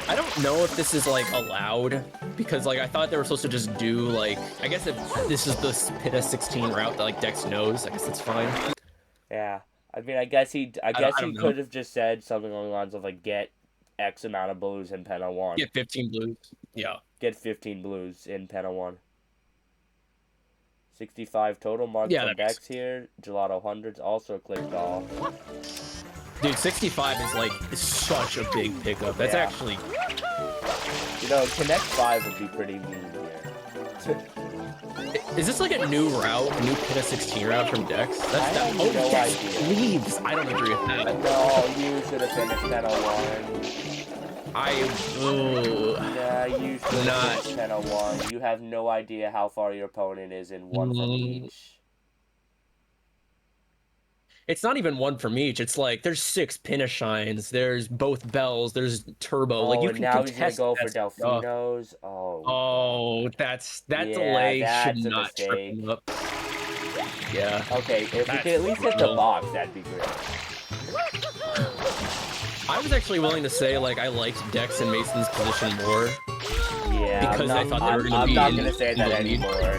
I don't know if this is like allowed, because like I thought they were supposed to just do like, I guess if this is the Pitta 16 route that like Dex knows, I guess that's fine. Yeah. I mean, I guess he could have just said something along the lines of like get X amount of blues in Penna 1. Get 15 blues. Yeah. Get 15 blues in Penna 1. 65 total marked Yeah, from Dex here. Gelato hundreds also clicked off. Dude, 65 is like such a big pickup. That's actually. You know, Connect 5 would be pretty mean here. Is this like a new route, a new Pinna 16 route from Dex? I have no Dex idea. leaves. I don't agree with that. No, you should have finished Penna 1. Yeah, you should have finished Penna 1. You have no idea how far your opponent is in one from each. It's not even one from each. It's like there's 6 Pinna shines. There's both bells. There's turbo. Like you and can now he's contest gonna go for that Delfinos. stuff. Oh, that delay should not trip him up. Yeah. Okay, if we could at least hit the box, that'd be great. I was actually willing to say like I liked Dex and Mason's position more. Yeah, because I thought they were going to be. I'm not gonna say that anymore.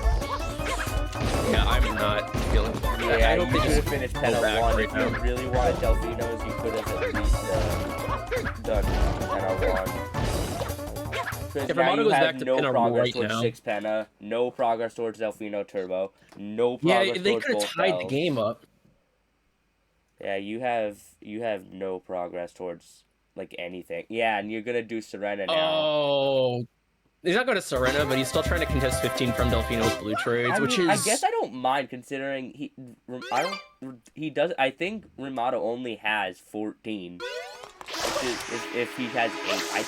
Yeah, I'm not feeling. Yeah, I don't think you could have finished Penna 1. If you really wanted Delfinos, you could have at least done Penna 1. Because now you have no progress towards 6 Penna, no progress towards Delfino Turbo, no progress towards they could have tied the game up. Yeah, you have no progress towards like anything. Yeah, and you're gonna do Serena now. Oh. He's not going to Serena, but he's still trying to contest 15 from Delfino's blue trades, which is... I guess I don't mind considering he does. I think Rimato only has 14. If he has 8, I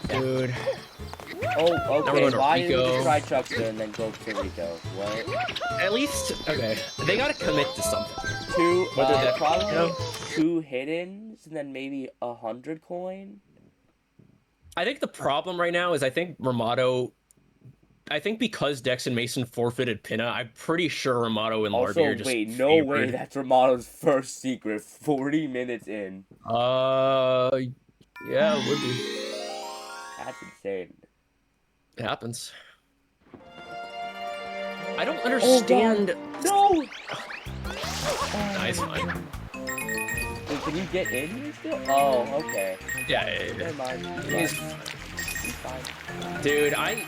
still Dude. Oh, okay. Why did you just try Chuckster and then go to Rico? What? At least, okay. They got to commit to something. Probably 2 hidden, and then maybe 100 coin. I think the problem right now is I think because Dex and Mason forfeited Pinna, I'm pretty sure Rimato and Larvi are just no way that's Rimato's first secret 40 minutes in. Yeah, it would be. That's insane. It happens. I don't understand. No! Nice, fine. Wait, can you get in here still? Oh, okay. Yeah. Never mind. He's fine. Dude, I'm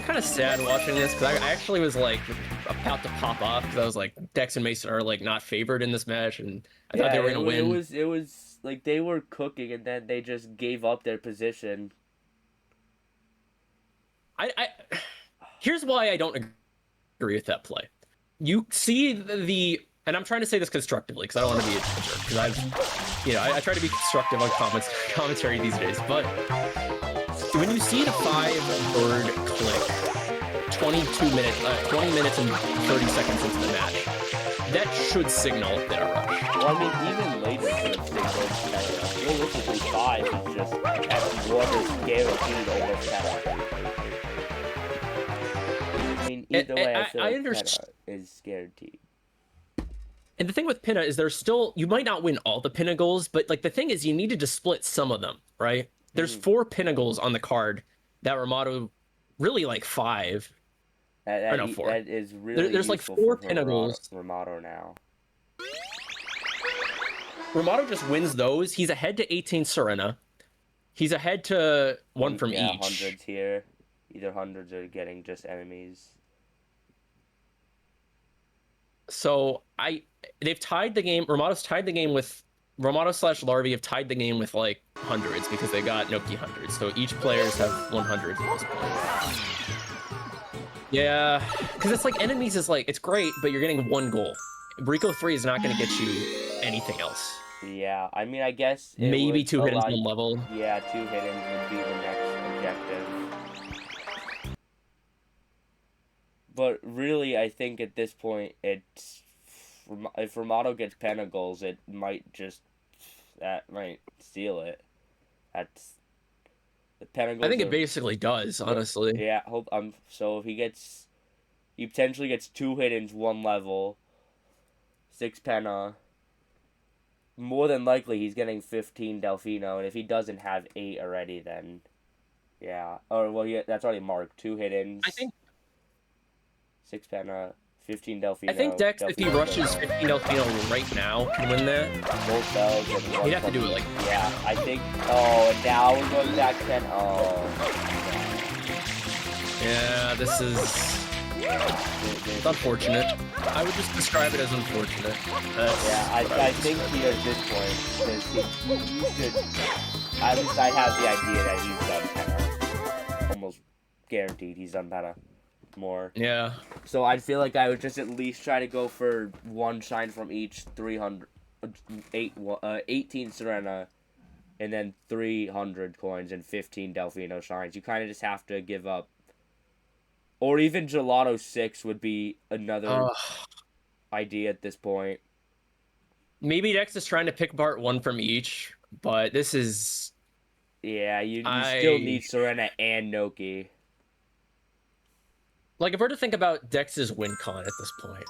kind of sad watching this because I actually was like about to pop off because I was like Dex and Mason are like not favored in this match and I thought they were gonna win. It was like they were cooking and then they just gave up their position. Here's why I don't agree with that play. You see and I'm trying to say this constructively because I don't want to be a jerk because I try to be constructive on commentary these days, but when you see the 5-bird click 20 minutes and 30 seconds into the match, that should signal their rush. Well, I mean, even later should have signaled that realistically 5 is just at what is guaranteed over 10. I mean, either way, I feel like Penna is guaranteed. And the thing with Pinna is you might not win all the Pinna goals, but like the thing is you needed to split some of them, right? There's 4 Pinna goals on the card that Rimato really like 5. That 4. That is really there's like 4 Pinna goals. Rimato now. Rimato just wins those. He's ahead to 18 Serena. He's ahead to 1 from each. Hundreds here. Either hundreds or getting just enemies. So they've tied the game. Rimato's tied the game with Rimato/Larvi have tied the game with like hundreds because they got Noki hundreds. So each players have 100 at this point. Yeah, because it's like enemies is like it's great, but you're getting 1 goal. Rico 3 is not going to get you anything else. Yeah, I mean, I guess maybe 2 hidden one level. Yeah, 2 hidden would be the next objective. But really, I think at this point, if Rimato gets Penna goals, that might seal it. That's the Penna goals. I think it basically does, honestly. Yeah, so if he potentially gets 2 hiddens, 1 level, 6 Penna. More than likely, he's getting 15 Delfino, and if he doesn't have 8 already, then yeah. Or well, that's already marked. 2 hiddens. I think 6 Penna, 15 Delfino. I think Dex, if he Delfino rushes Turbo. 15 Delfino right now, can win that. Both bells and one He'd have to from do it each. like... Yeah, I think... Oh, and now we're going back 10. Oh. Yeah, this is... It's unfortunate. I would just describe it as unfortunate. Yeah, I think here at this point, because he should... At least I have the idea that he's done Penna. Almost guaranteed he's done Penna more. Yeah. So I feel like I would just at least try to go for one shine from each 18 Serena, and then 300 coins and 15 Delfino shines. You kind of just have to give up. Or even Gelato 6 would be another idea at this point. Maybe Dex is trying to pick apart one from each, but this is... Yeah, you still need Serena and Noki. Like, if we're to think about Dex's win con at this point,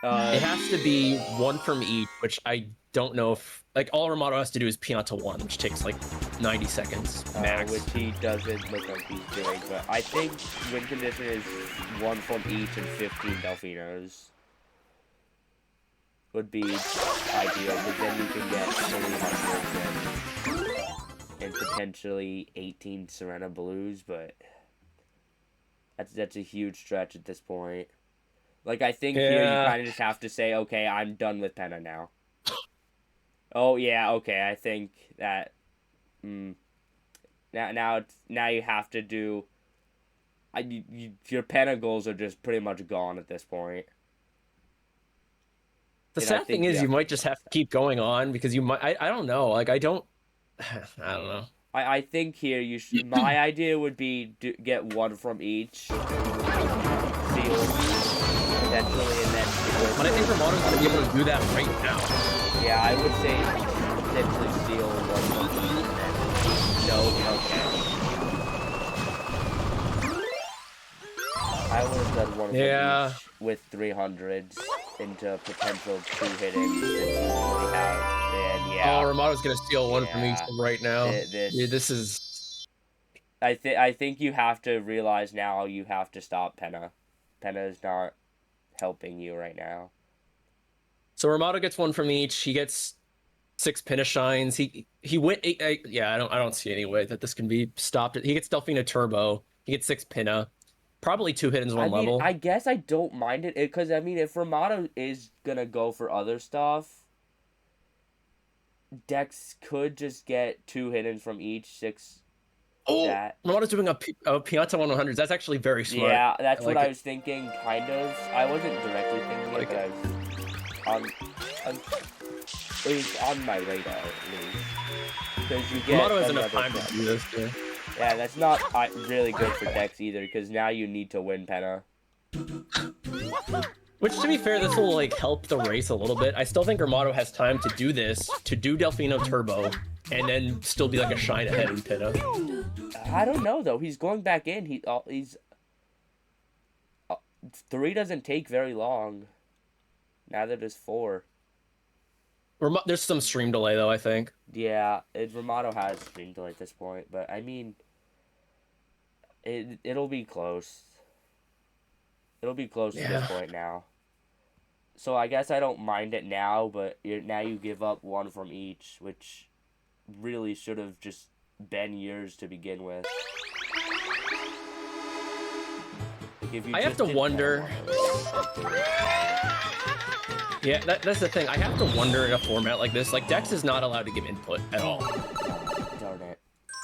it has to be one from each, which I don't know if... Like, all Rimato has to do is Pianta 1, which takes, like, 90 seconds max. Which he doesn't look like he's doing, but I think win condition is one from each and 15 Delfinos. Would be ideal, but then you can get 300 and potentially 18 Serena Blues, but that's a huge stretch at this point. Like, I think here you kind of just have to say, okay, I'm done with Penna now. Oh yeah, okay. I think that now you have to do. Your Penna goals are just pretty much gone at this point. The sad thing is, you might just have to keep going on because you might. I don't know. Like, I don't know. I think here you should. My idea would be get one from each field potentially, and then. But I think Rimato's gonna be able to do that right now. Yeah, I would say potentially steal one from each, and then I would have done one from each with 300s into potential 2-hitting since you only have. And yeah. Oh, Rimato's gonna steal one from each right now. This is. I think you have to realize now you have to stop Penna. Penna is not helping you right now. So Rimato gets one from each. He gets 6 Pinna shines. He went. Yeah, I don't see any way that this can be stopped. He gets Delfino Turbo. He gets 6 Pinna. Probably 2 hit in one level. I guess I don't mind it because I mean, if Rimato is gonna go for other stuff, Dex could just get 2 hit-ins from each 6. Oh, Rimato's doing a Pianta 100s. That's actually very smart. Yeah, that's what I was thinking. Kind of. I wasn't directly thinking it, but I was it was on my radar at least. Because you get Rimato has enough time to do this. Yeah, that's not really good for Dex either, because now you need to win Penna. Which, to be fair, this will, like, help the race a little bit. I still think Rimato has time to do this, to do Delfino Turbo, and then still be, like, a shine ahead in Penna. I don't know, though. He's going back in. He's 3 doesn't take very long. Neither does 4. There's some stream delay, though, I think. Yeah, Rimato has stream delay at this point, but, I mean... It'll be close. It'll be close at this point now. So I guess I don't mind it now, but now you give up one from each, which really should have just been yours to begin with. Like if you I have to wonder... Yeah, that's the thing. I have to wonder in a format like this. Like, Dex is not allowed to give input at all. Darn it.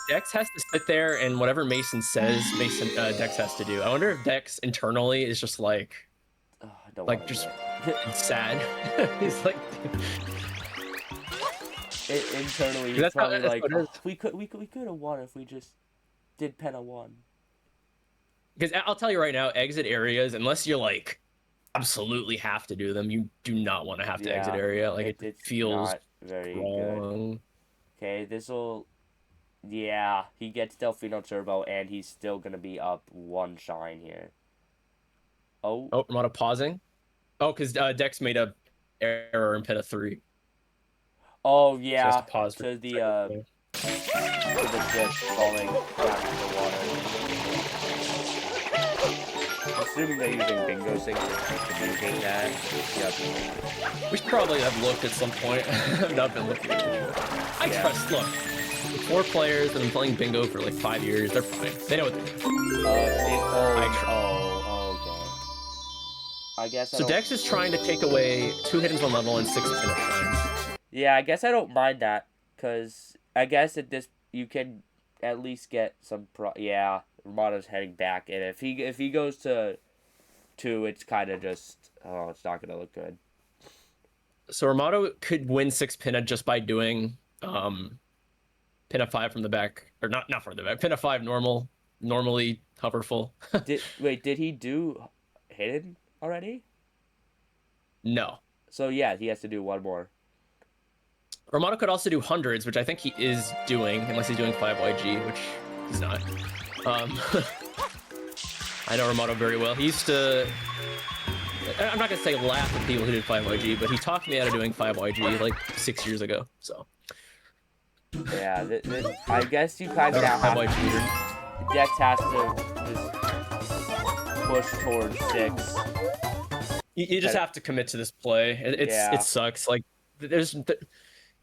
Dex has to sit there, and whatever Mason says, Dex has to do. I wonder if Dex internally is just like, just sad. He's like, internally, he's probably like, we could have won if we just did Penna 1. Because I'll tell you right now, exit areas, unless you're like absolutely have to do them, you do not want to have to exit area. Like it feels not very wrong. Good. Okay, this'll. Yeah, he gets Delfino Turbo, and he's still going to be up 1 shine here. Oh, Rimato pausing? Oh, because Dex made a error in Penna 3. Oh, yeah, so pause to the ship falling down into the water. Assuming they're using bingo sync to communicate that. Yep. We should probably have looked at some point. I've not been looking at it. I trust, look. 4 players that have been playing bingo for like 5 years, they're fine. They know what they're doing. Okay. I guess so Dex is trying to take away 2 hidden one level and 6 pin shines. Yeah, I guess I don't mind that, because I guess at this, you can at least get some yeah, Rimato's heading back, and if he goes to 2, it's kind of just, oh, it's not going to look good. So Rimato could win 6 pinna just by doing pinna 5 from the back, or not from the back, pinna 5 normally hoverful. Did he do hidden already? No. So yeah, he has to do 1 more. Rimato could also do hundreds, which I think he is doing, unless he's doing 5YG, which he's not. I know Rimato very well. He used to... I'm not going to say laugh at people who did 5YG, but he talked me out of doing 5YG like 6 years ago, so... Yeah, I guess you kind of now have to... Dex has to just push towards 6. You just have to commit to this play. It sucks. Like, there's...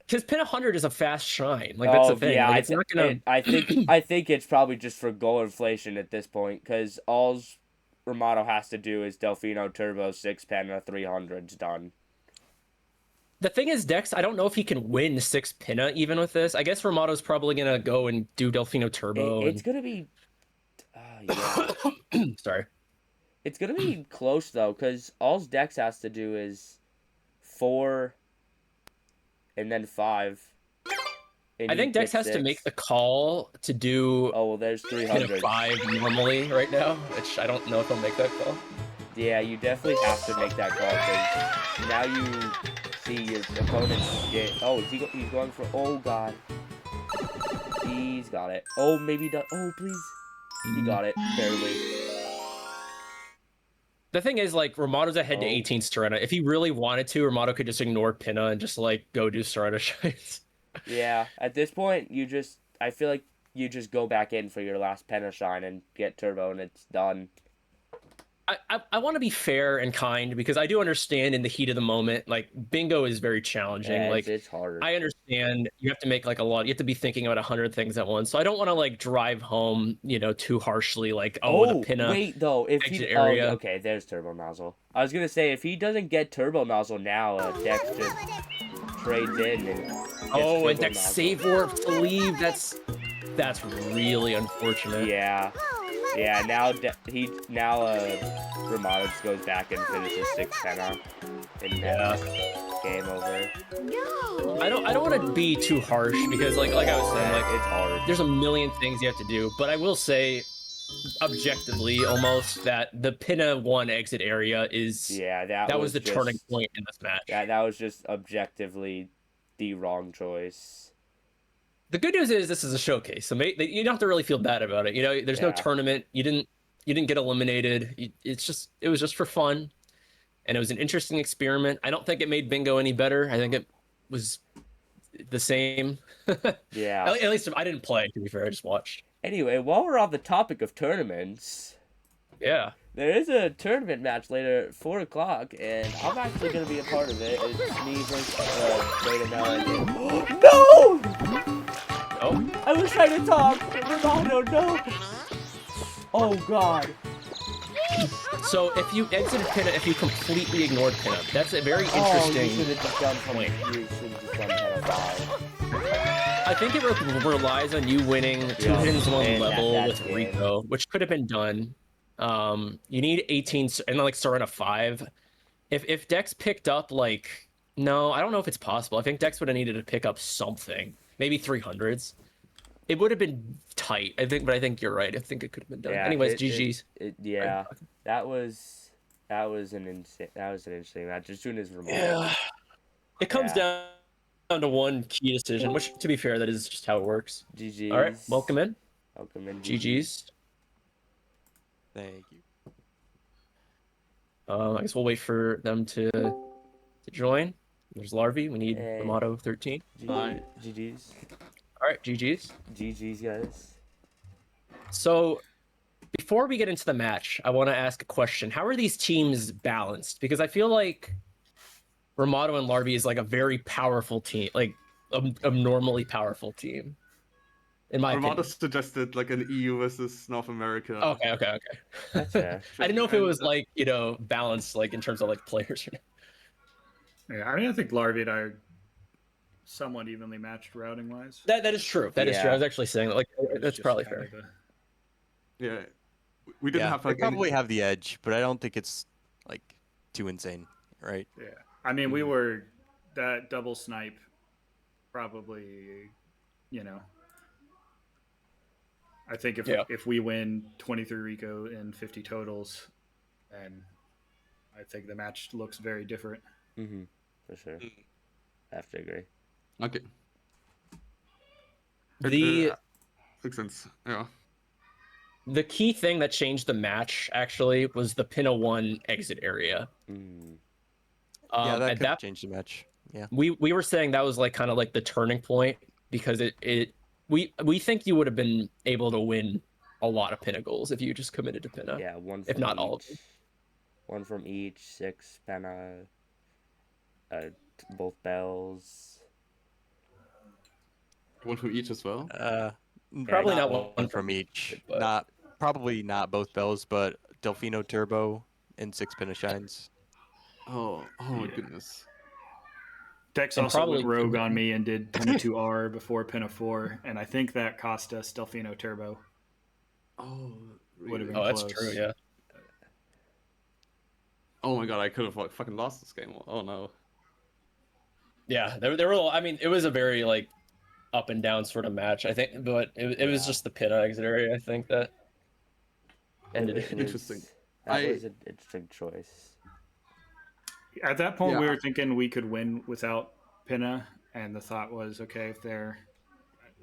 Because pin 100 is a fast shine. Like, that's the thing. Yeah, like, it's not gonna... I think it's probably just for goal inflation at this point, because all Rimato has to do is Delfino Turbo 6 Pinna 300's done. The thing is, Dex, I don't know if he can win 6 Pinna even with this. I guess Rimato's probably gonna go and do Delfino Turbo. It's gonna be... yeah. Sorry. It's gonna be close, though, because all Dex has to do is 4... and then 5. I think Dex has to make the call to do. Oh well, there's 300. 5 normally right now, which I don't know if he'll make that call. Yeah, you definitely have to make that call, because now you see your opponent get. Oh, he's going for. Oh god, he's got it. Oh, maybe he does. Oh please, he got it barely. The thing is, like, Rimato's ahead to 18 Serena. If he really wanted to, Rimato could just ignore Pinna and just, like, go do Serena shines. Yeah, at this point, I feel like you just go back in for your last Pinna shine and get Turbo, and it's done. I want to be fair and kind, because I do understand in the heat of the moment, like, bingo is very challenging. Yeah, like, it's hard. I understand you have to make, like, you have to be thinking about 100 things at once. So I don't want to, like, drive home, too harshly, like, the Pinna wait, though, if exit area. Okay, there's Turbo Nozzle. I was going to say, if he doesn't get Turbo Nozzle now, Dex just trades in and and Dex save warp to leave. That's really unfortunate. Yeah. Yeah, now Rimato just goes back and finishes 6 Pinna. And game over. I don't want to be too harsh, because like I was saying, like, it's hard. There's a million things you have to do, but I will say, objectively, almost, that the Pinna 1 exit area is that was the turning point in this match. Yeah, that was just objectively the wrong choice. The good news is this is a showcase, so you don't have to really feel bad about it. There's no tournament. You didn't get eliminated. It was just for fun, and it was an interesting experiment. I don't think it made bingo any better. I think it was the same. Yeah. At least I didn't play, to be fair. I just watched. Anyway, while we're on the topic of tournaments, there is a tournament match later at 4 o'clock, and I'm actually going to be a part of it. It's me versus Mason and No! Oh. I was trying to talk. Rimato, no. Oh god. So if you exited Pinna, if you completely ignored Pinna, that's a very interesting point. I think it relies on you winning 2 hidden 1 level with Rico, which could have been done. You need 18 and like Serena 5. If Dex picked up no, I don't know if it's possible. I think Dex would have needed to pick up something. Maybe 300s. It would have been tight, I think, but I think you're right. I think it could have been done. Yeah, anyways, GG's. That was an interesting match. As soon as remote. Yeah. It comes down to one key decision, which, to be fair, that is just how it works. GG's. All right, welcome in. Welcome in. GG's. Thank you. I guess we'll wait for them to join. There's Larvi. We need Rimato 13. GG's. All right, GG's. GG's, guys. So, before we get into the match, I want to ask a question. How are these teams balanced? Because I feel like Rimato and Larvi is like a very powerful team, like abnormally powerful team. In my opinion. Suggested like an EU versus North America. Okay. That's fair. I didn't know if it was like, you know, balanced like in terms of like players. Yeah, I mean, I think Larvi and I are somewhat evenly matched routing wise. That is true. That is true. I was actually saying that, like that's probably fair. Yeah. We didn't have like probably have the edge, but I don't think it's like too insane, right? Yeah. I mean, we were that double snipe probably, you know, I think if we win 23 Rico and 50 totals, then I think the match looks very different. Mm-hmm. For sure. I have to agree. Okay. Makes sense. Yeah. The key thing that changed the match actually was the Pinna 1 exit area. Yeah, that could change the match. Yeah. We were saying that was like kind of like the turning point because we think you would have been able to win a lot of Pinna goals if you just committed to Pinna. Yeah, one from if not each. all of them. One from each, 6 Pinna, both bells. One from each as well? Probably not not one from each. Probably not both bells, but Delfino Turbo and 6 Pinna Shines. Oh my goodness. Dex also went rogue on me and did Pinna 2R before Pinna 4, and I think that cost us Delfino Turbo. Oh, really? Would have been that's close. true, yeah. Oh my god, I could have like fucking lost this game. Oh no. Yeah, there were. I mean, it was a very like up and down sort of match, I think, but it was just the Pinna exit area, I think, that ended it. Interesting. That was an interesting choice. At that point, we were thinking we could win without Pinna, and the thought was, okay, if they're...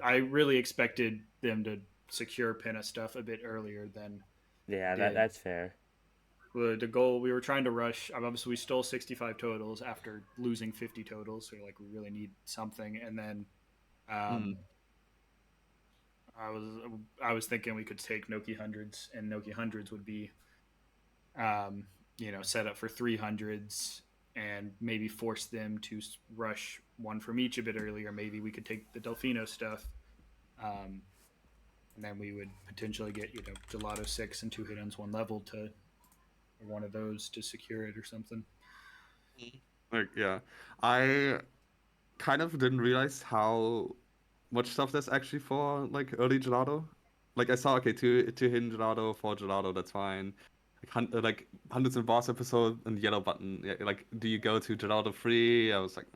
I really expected them to secure Pinna stuff a bit earlier than... Yeah, that's fair. The goal, we were trying to rush. Obviously, we stole 65 totals after losing 50 totals, so like we really need something. And then I was thinking we could take Noki hundreds, and Noki hundreds would be, set up for 300s, and maybe force them to rush one from each a bit earlier. Maybe we could take the Delfino stuff, and then we would potentially get Gelato 6 and 2 hit-ons 1 level to one of those to secure it or something. Like, yeah, I kind of didn't realize how much stuff there's actually for like early gelato. Like I saw, okay, two hidden gelato, 4 gelato, that's fine. Like hundreds and boss episode and yellow button. Yeah, like, do you go to gelato 3? I was like,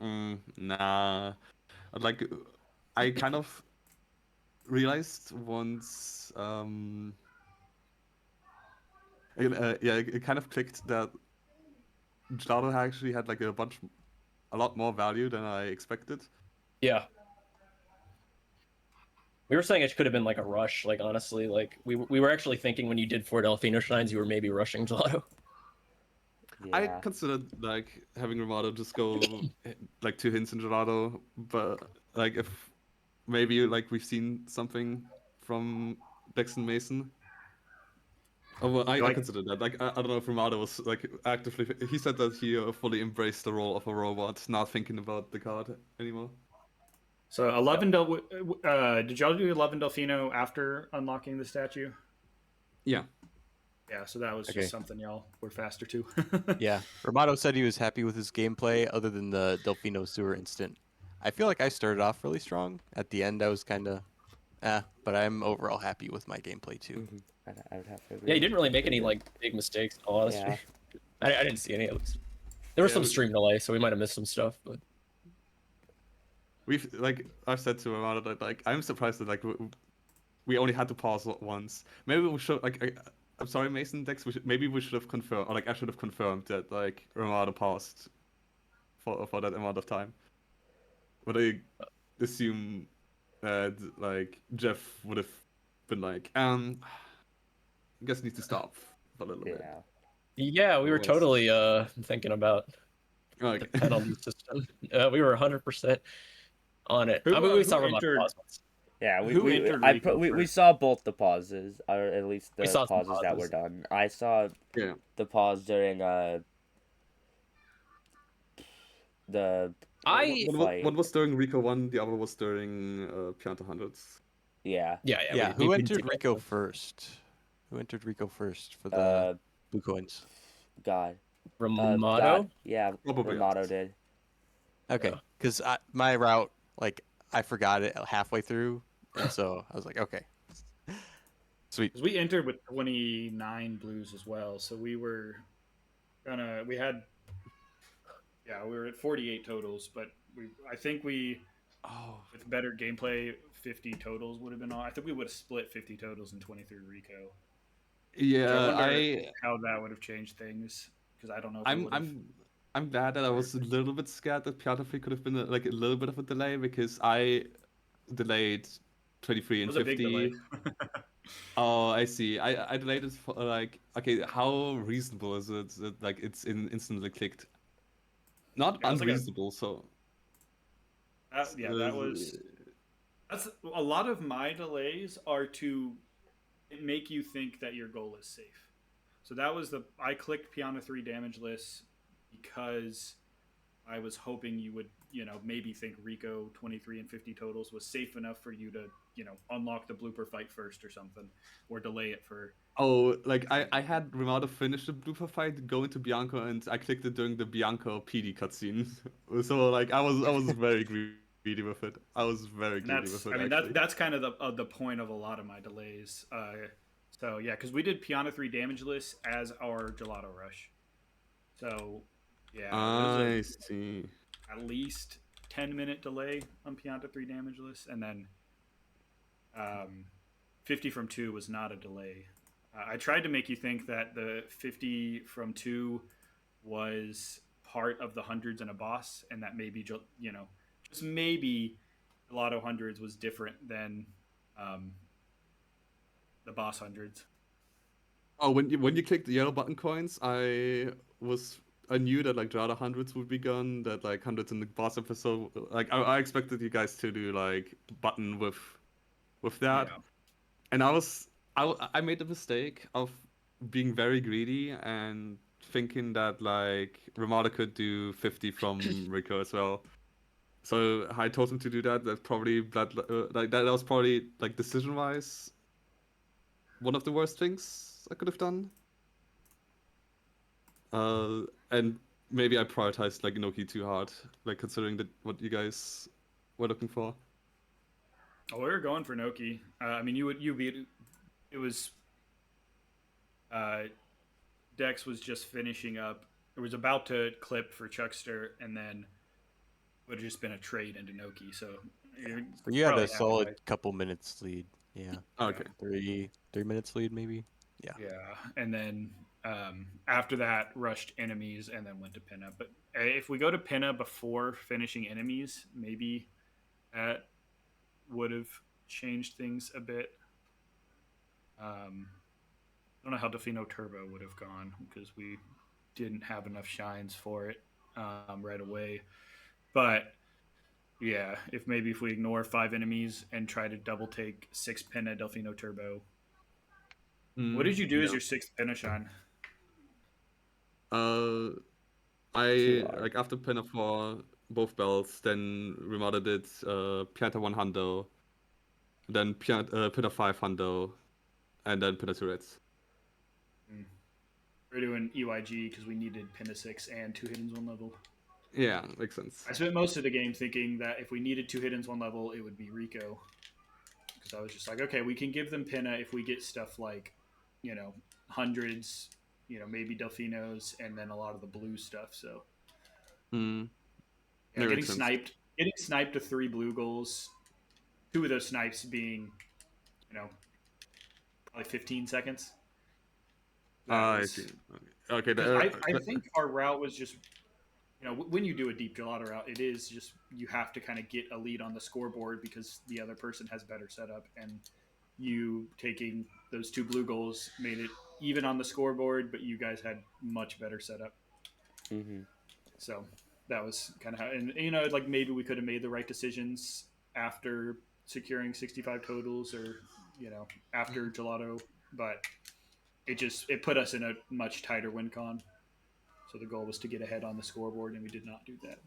nah. Like, I kind of realized once, it kind of clicked that gelato actually had like a lot more value than I expected. Yeah. We were saying it could have been like a rush, like honestly, like we were actually thinking when you did 4 Delfino Shines, you were maybe rushing gelato. Yeah. I considered like having Rimato just go like 2 hints in gelato, but like if maybe like we've seen something from Dex and Mason. Oh, well, I considered that. Like, I don't know if Rimato was like actively. He said that he fully embraced the role of a robot, not thinking about the card anymore. So 11 did y'all do 11 Delfino after unlocking the statue? Yeah. Yeah, so that was just something y'all were faster to. Yeah, Rimato said he was happy with his gameplay other than the Delfino sewer instant. I feel like I started off really strong. At the end, I was kind of, but I'm overall happy with my gameplay too. Mm-hmm. I would have to agree. Yeah, you didn't really make any like big mistakes, honestly. Yeah. I didn't see any of those. There was some stream delay, so we might have missed some stuff, but we've like I've said to Rimato that like I'm surprised that like we only had to pause once. Maybe we should like I'm sorry, Mason Dex. Maybe we should have confirmed, or like I should have confirmed that like Rimato paused for that amount of time. But I assume that like Jeff would have been like, I guess need to stop for a little bit. Yeah, we were totally thinking about the penalty system. We were 100% on it. I mean, we saw Rimato pause once. Yeah, Who entered Rico we first? saw both the pauses, or at least the saw some pauses that were pauses. done. I saw Yeah. the pause during the I fight. One was during Rico 1, the other was during Pianta Hundreds. Yeah. yeah. Who we entered took Rico that. first? Who entered Rico first for the Uh, blue coins? God. Ramato. Yeah, Probably Rimato us. did. Okay, because my route, like, I forgot it halfway through, and so I was like, okay, sweet. 'Cause we entered with 29 blues as well, so we were we had we were at 48 totals, but I think we Oh, with better gameplay 50 totals would have been all. I think we would have split 50 totals in 23 Rico. Which I yeah. wonder how that would have changed things because I don't know if it I'm would have. I'm I'm glad that I was a little bit scared that Pianta 3 could have been like a little bit of a delay because I delayed 23 It and was a big delay. 50. Oh, I see. I delayed it for like, okay, how reasonable is it that like it's instantly clicked? Not Yeah, it was like unreasonable, so that was that's a lot of my delays are to make you think that your goal is safe. So that was I clicked Piana 3 damage lists because I was hoping you would, maybe think Rico 23 and 50 totals was safe enough for you to, unlock the blooper fight first or something, or delay it for. oh, like I had Rimato finish the blooper fight, go into Bianco, and I clicked it during the Bianco PD cutscene. So like I was very greedy with it. I was very And greedy with it that's actually. that's kind of the point of a lot of my delays. So yeah, because we did Piana 3 damage lists as our gelato rush. So yeah, it was I see. at least 10-minute delay on Pianta 3 damage lists, and then 50 from 2 was not a delay. I tried to make you think that the 50 from 2 was part of the hundreds and a boss, and that maybe, just maybe Gelato hundreds was different than the boss hundreds. Oh, when you clicked the yellow button coins, I knew that like Jada hundreds would be gone. That like hundreds in the boss episode. Like I expected you guys to do like button with that, Yeah. and I made the mistake of being very greedy and thinking that like Ramada could do 50 from Rico as well. So I told him to do that. That's probably like that was probably like decision wise one of the worst things I could have done. And maybe I prioritized like Inoki too hard, like considering that what you guys were looking for. Oh, we were going for Noki. I mean, you beat it was. Dex was just finishing up. It was about to clip for Chuckster, and then would have just been a trade into Noki. So You had a solid couple minutes lead. Yeah. Okay. 3 minutes lead maybe. Yeah. Yeah, and then after that, rushed enemies and then went to Pinna. But if we go to Pinna before finishing enemies, maybe that would have changed things a bit. I don't know how Delfino Turbo would have gone because we didn't have enough shines for it right away. But yeah, if we ignore 5 enemies and try to double take 6 Pinna Delfino Turbo. What did you do as your 6th Pinna shine? I like after Pinna for both belts, then Ramada did Pianta 1 hundo, then Pinna 5 hundo, and then Pinna 2 reds. We're doing EYG because we needed Pinna 6 and 2 hiddens 1 level. Yeah, makes sense. I spent most of the game thinking that if we needed 2 hiddens 1 level, it would be Rico. Because I was just like, okay, we can give them Pinna if we get stuff like, hundreds, maybe Delfinos, and then a lot of the blue stuff. So, getting sniped to 3 blue goals, 2 of those snipes being, probably 15 seconds. I see. Okay. I think our route was just, when you do a deep gelato route, it is just you have to kind of get a lead on the scoreboard because the other person has better setup, and you taking those 2 blue goals made it even on the scoreboard, but you guys had much better setup. Mm-hmm. So that was kind of how, and like maybe we could have made the right decisions after securing 65 totals or after gelato, but it put us in a much tighter win con. So the goal was to get ahead on the scoreboard, and we did not do that.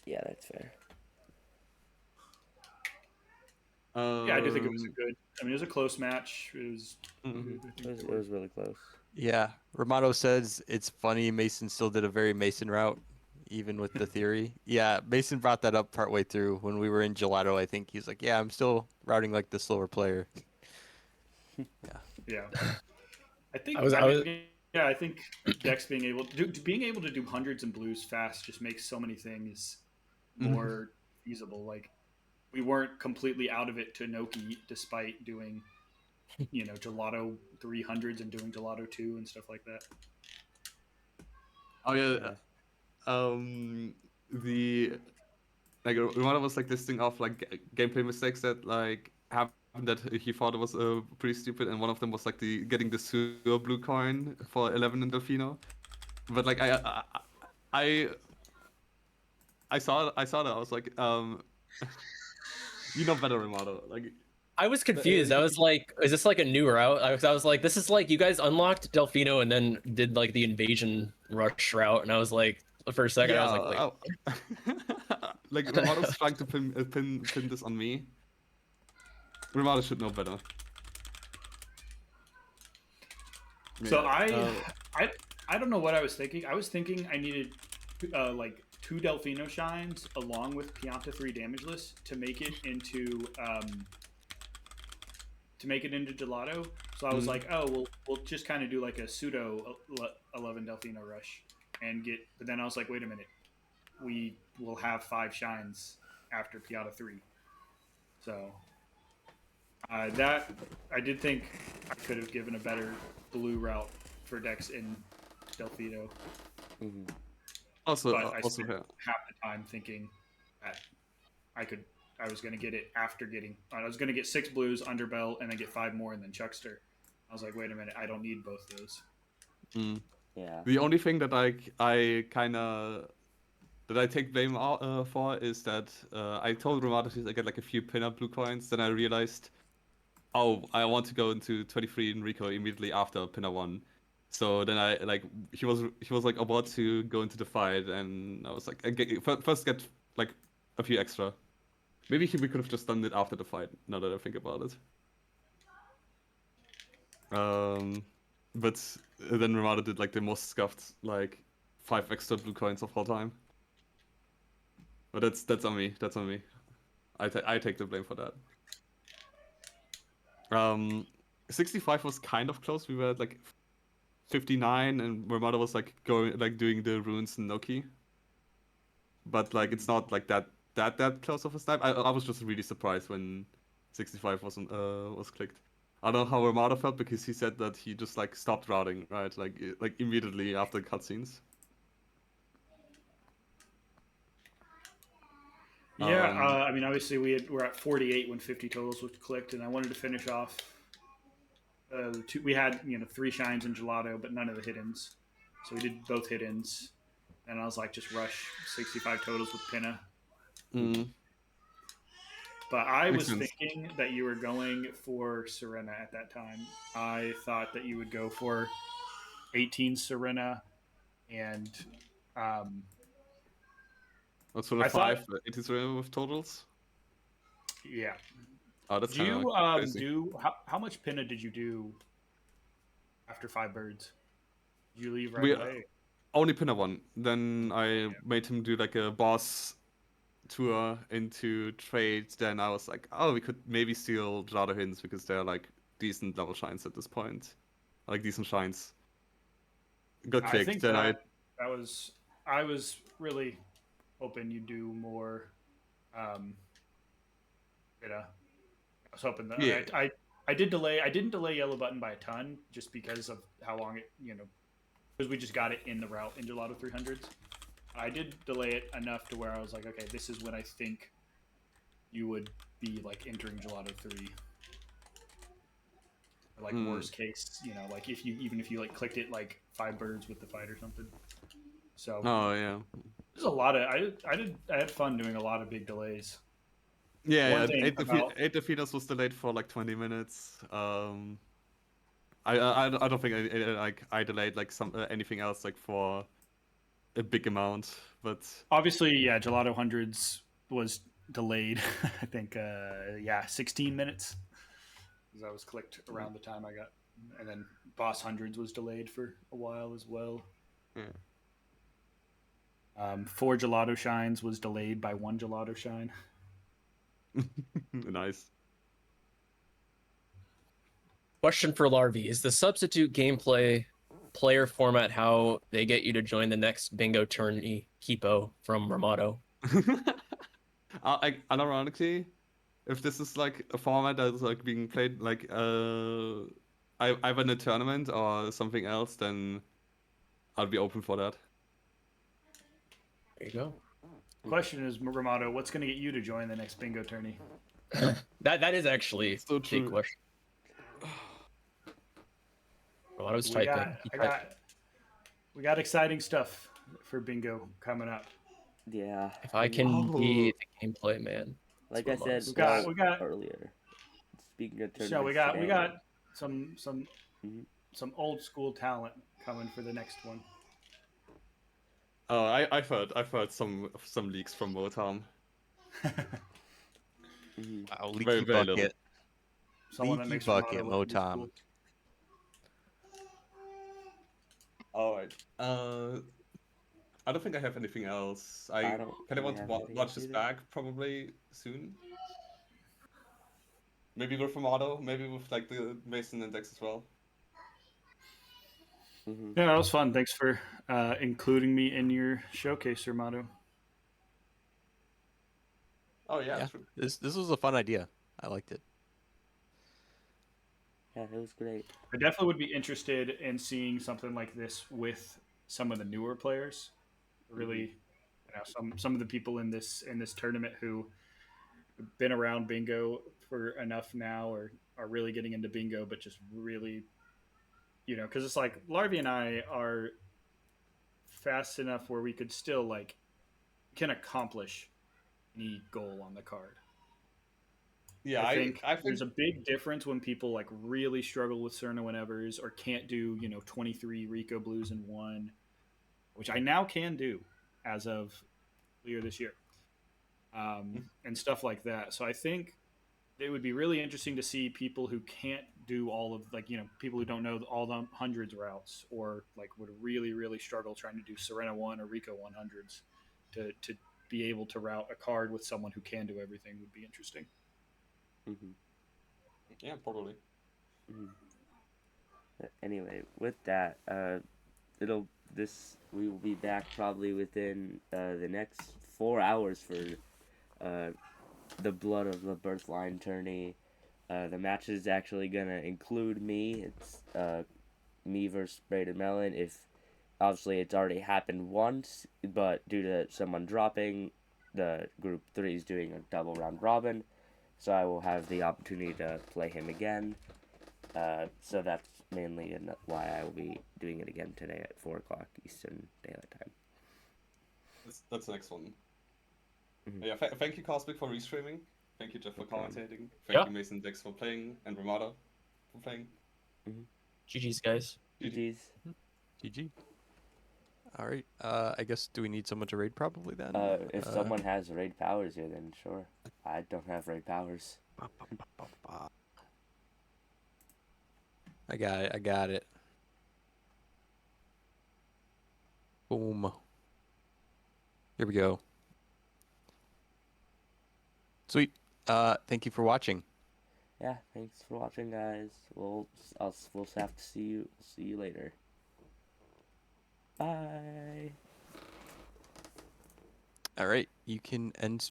Yeah, that's fair. Yeah, I do think it was a good. I mean, it was a close match. It was. It was really close. Yeah, Rimato says it's funny Mason still did a very Mason route, even with the theory. Yeah, Mason brought that up partway through when we were in Gelato. I think he's like, "Yeah, I'm still routing like the slower player." Yeah. I think. I I think Dex being able to do hundreds and blues fast just makes so many things more feasible. Like we weren't completely out of it to Noki despite doing, Gelato 300s and doing Gelato 2 and stuff like that. Oh yeah. The like one was like this thing of like gameplay mistakes that like happened that he thought it was pretty stupid, and one of them was like the getting the sewer blue coin for 11 in Delfino. But like I saw that I was like you know better, Rimato. Like I was confused. I was like, is this like a new route? I was like, this is like you guys unlocked Delfino and then did like the invasion rush route, and I was like, for a second, I was like, wait. Like Rimato's trying to pin this on me. Rimato should know better. So I don't know what I was thinking. I was thinking I needed like 2 Delfino shines along with Pianta 3 damageless to make it into Gelato. So I was like, oh, we'll just kind of do like a pseudo 11 Delfino rush and get. But then I was like, wait a minute, we will have 5 shines after Pianta 3. So that I did think I could have given a better blue route for Dex in Delfino. Mm-hmm. Also, but I spent half the time thinking that I was going to get it after getting. I was going to get 6 blues, Underbell, and then get 5 more, and then Chuckster. I was like, wait a minute, I don't need both of those. Yeah. The only thing that I kind of that I take blame for is that I told Rimato to get like a few pinup blue coins. Then I realized, oh, I want to go into 23 in Rico immediately after pinner 1. So then I like he was like about to go into the fight, and I was like, first get like a few extra. Maybe we could have just done it after the fight. Now that I think about it. But then Rimato did like the most scuffed like 5 extra blue coins of all time. But that's on me. That's on me. I take the blame for that. 65 was kind of close. We were at like 59, and Rimato was like doing the runes and Noki. But like it's not like that close of a snipe. I was just really surprised when 65 was clicked. I don't know how Rimato felt because he said that he just like stopped routing, right? Like immediately after cutscenes. Yeah, I mean, obviously we're at 48 when 50 totals was clicked, and I wanted to finish off. We had 3 shines in Gelato, but none of the hit-ins, so we did both hit-ins, and I was like, just rush 65 totals with Pinna. But I was thinking that you were going for Serena at that time. I thought that you would go for 18 Serena and what's for the 5? 18 Serena with totals? Yeah. Oh, that's do you how much Pinna did you do after 5 birds? Did you leave right away? Only Pinna 1. Then I made him do like a boss tour into trades. Then I was like, oh, we could maybe steal Gelato hints because they're like decent level shines at this point, like decent shines. Got clicked. I think then I was really hoping you'd do more. I was hoping that I did delay. I didn't delay Yellow Button by a ton just because of how long it because we just got it in the route in Gelato 300s. I did delay it enough to where I was like, okay, this is when I think you would be like entering Gelato 3. Or, like worst case, like if you like clicked it like 5 birds with the fight or something. So oh yeah, there's a lot of I had fun doing a lot of big delays. Yeah, One thing about 8 Delfinos was delayed for like 20 minutes. I don't think I delayed like some anything else like for a big amount, but obviously, yeah, Gelato Hundreds was delayed. I think 16 minutes. Because I was clicked around the time I got, and then Boss Hundreds was delayed for a while as well. yeah. 4 Gelato Shines was delayed by 1 Gelato Shine. Nice. Question for Larvi: is the substitute gameplay player format how they get you to join the next bingo tourney Kipo from Rimato? Unironically, if this is like a format that's like being played like either in a tournament or something else, then I'll be open for that. There you go. Question is, Rimato, what's going to get you to join the next bingo tourney? that is actually So a big true. question. I was We typing. we got exciting stuff for bingo coming up. Yeah. If I can be the gameplay man. Like I said we got earlier, speaking of tournaments, so we today, got some Mhm. some old school talent coming for the next one. Oh, I've heard some leaks from Motown. Oh, leaky Very, very little. bucket. Someone that Leaky makes bucket, Rimato look Motom. cool. All right. I don't think I have anything else. I I don't kind of want to really have anything watch else this either. back probably soon. Maybe with Rimato, maybe with like the Mason and Dex as well. Yeah, that was fun. Thanks for including me in your showcase, Rimato. Oh yeah, Yeah, true. this was a fun idea. I liked it. Yeah, it was great. I definitely would be interested in seeing something like this with some of the newer players. Really, you know, some of the people in this tournament who have been around bingo for enough now, or are really getting into bingo, but just really, you know, because it's like Larvi and I are fast enough where we could still like can accomplish any goal on the card. Yeah, I think I think there's a big difference when people like really struggle with Cerno and Evers or can't do, you know, 23 Rico Blues in one, which I now can do as of earlier this year, and stuff like that. So I think it would be really interesting to see people who can't do all of, like, you know, people who don't know all the hundreds routes, or like would really struggle trying to do Serena 1 or Rico 100s to be able to route a card with someone who can do everything would be interesting. Yeah, probably. Anyway, with that, we will be back probably within the next 4 hours for the Blood of the Birthline tourney. The match is actually gonna include me. It's me versus Braden Mellon. If obviously it's already happened once, but due to someone dropping, the group 3 is doing a double round robin, so I will have the opportunity to play him again. So that's mainly why I will be doing it again today at 4 o'clock Eastern Daylight Time. That's the next one. Yeah, thank you, Cosmic, for restreaming. Thank you, Jeff, for commentating. Thank you, Mason Dex, for playing, and Rimato for playing. GG's, guys. GG's. GG. All right. I guess, do we need someone to raid probably then? If someone has raid powers here, then sure. I don't have raid powers. I got it. Boom. Here we go. Sweet. Thank you for watching. Yeah, thanks for watching, guys. We'll have to see you later. Bye. All right. You can end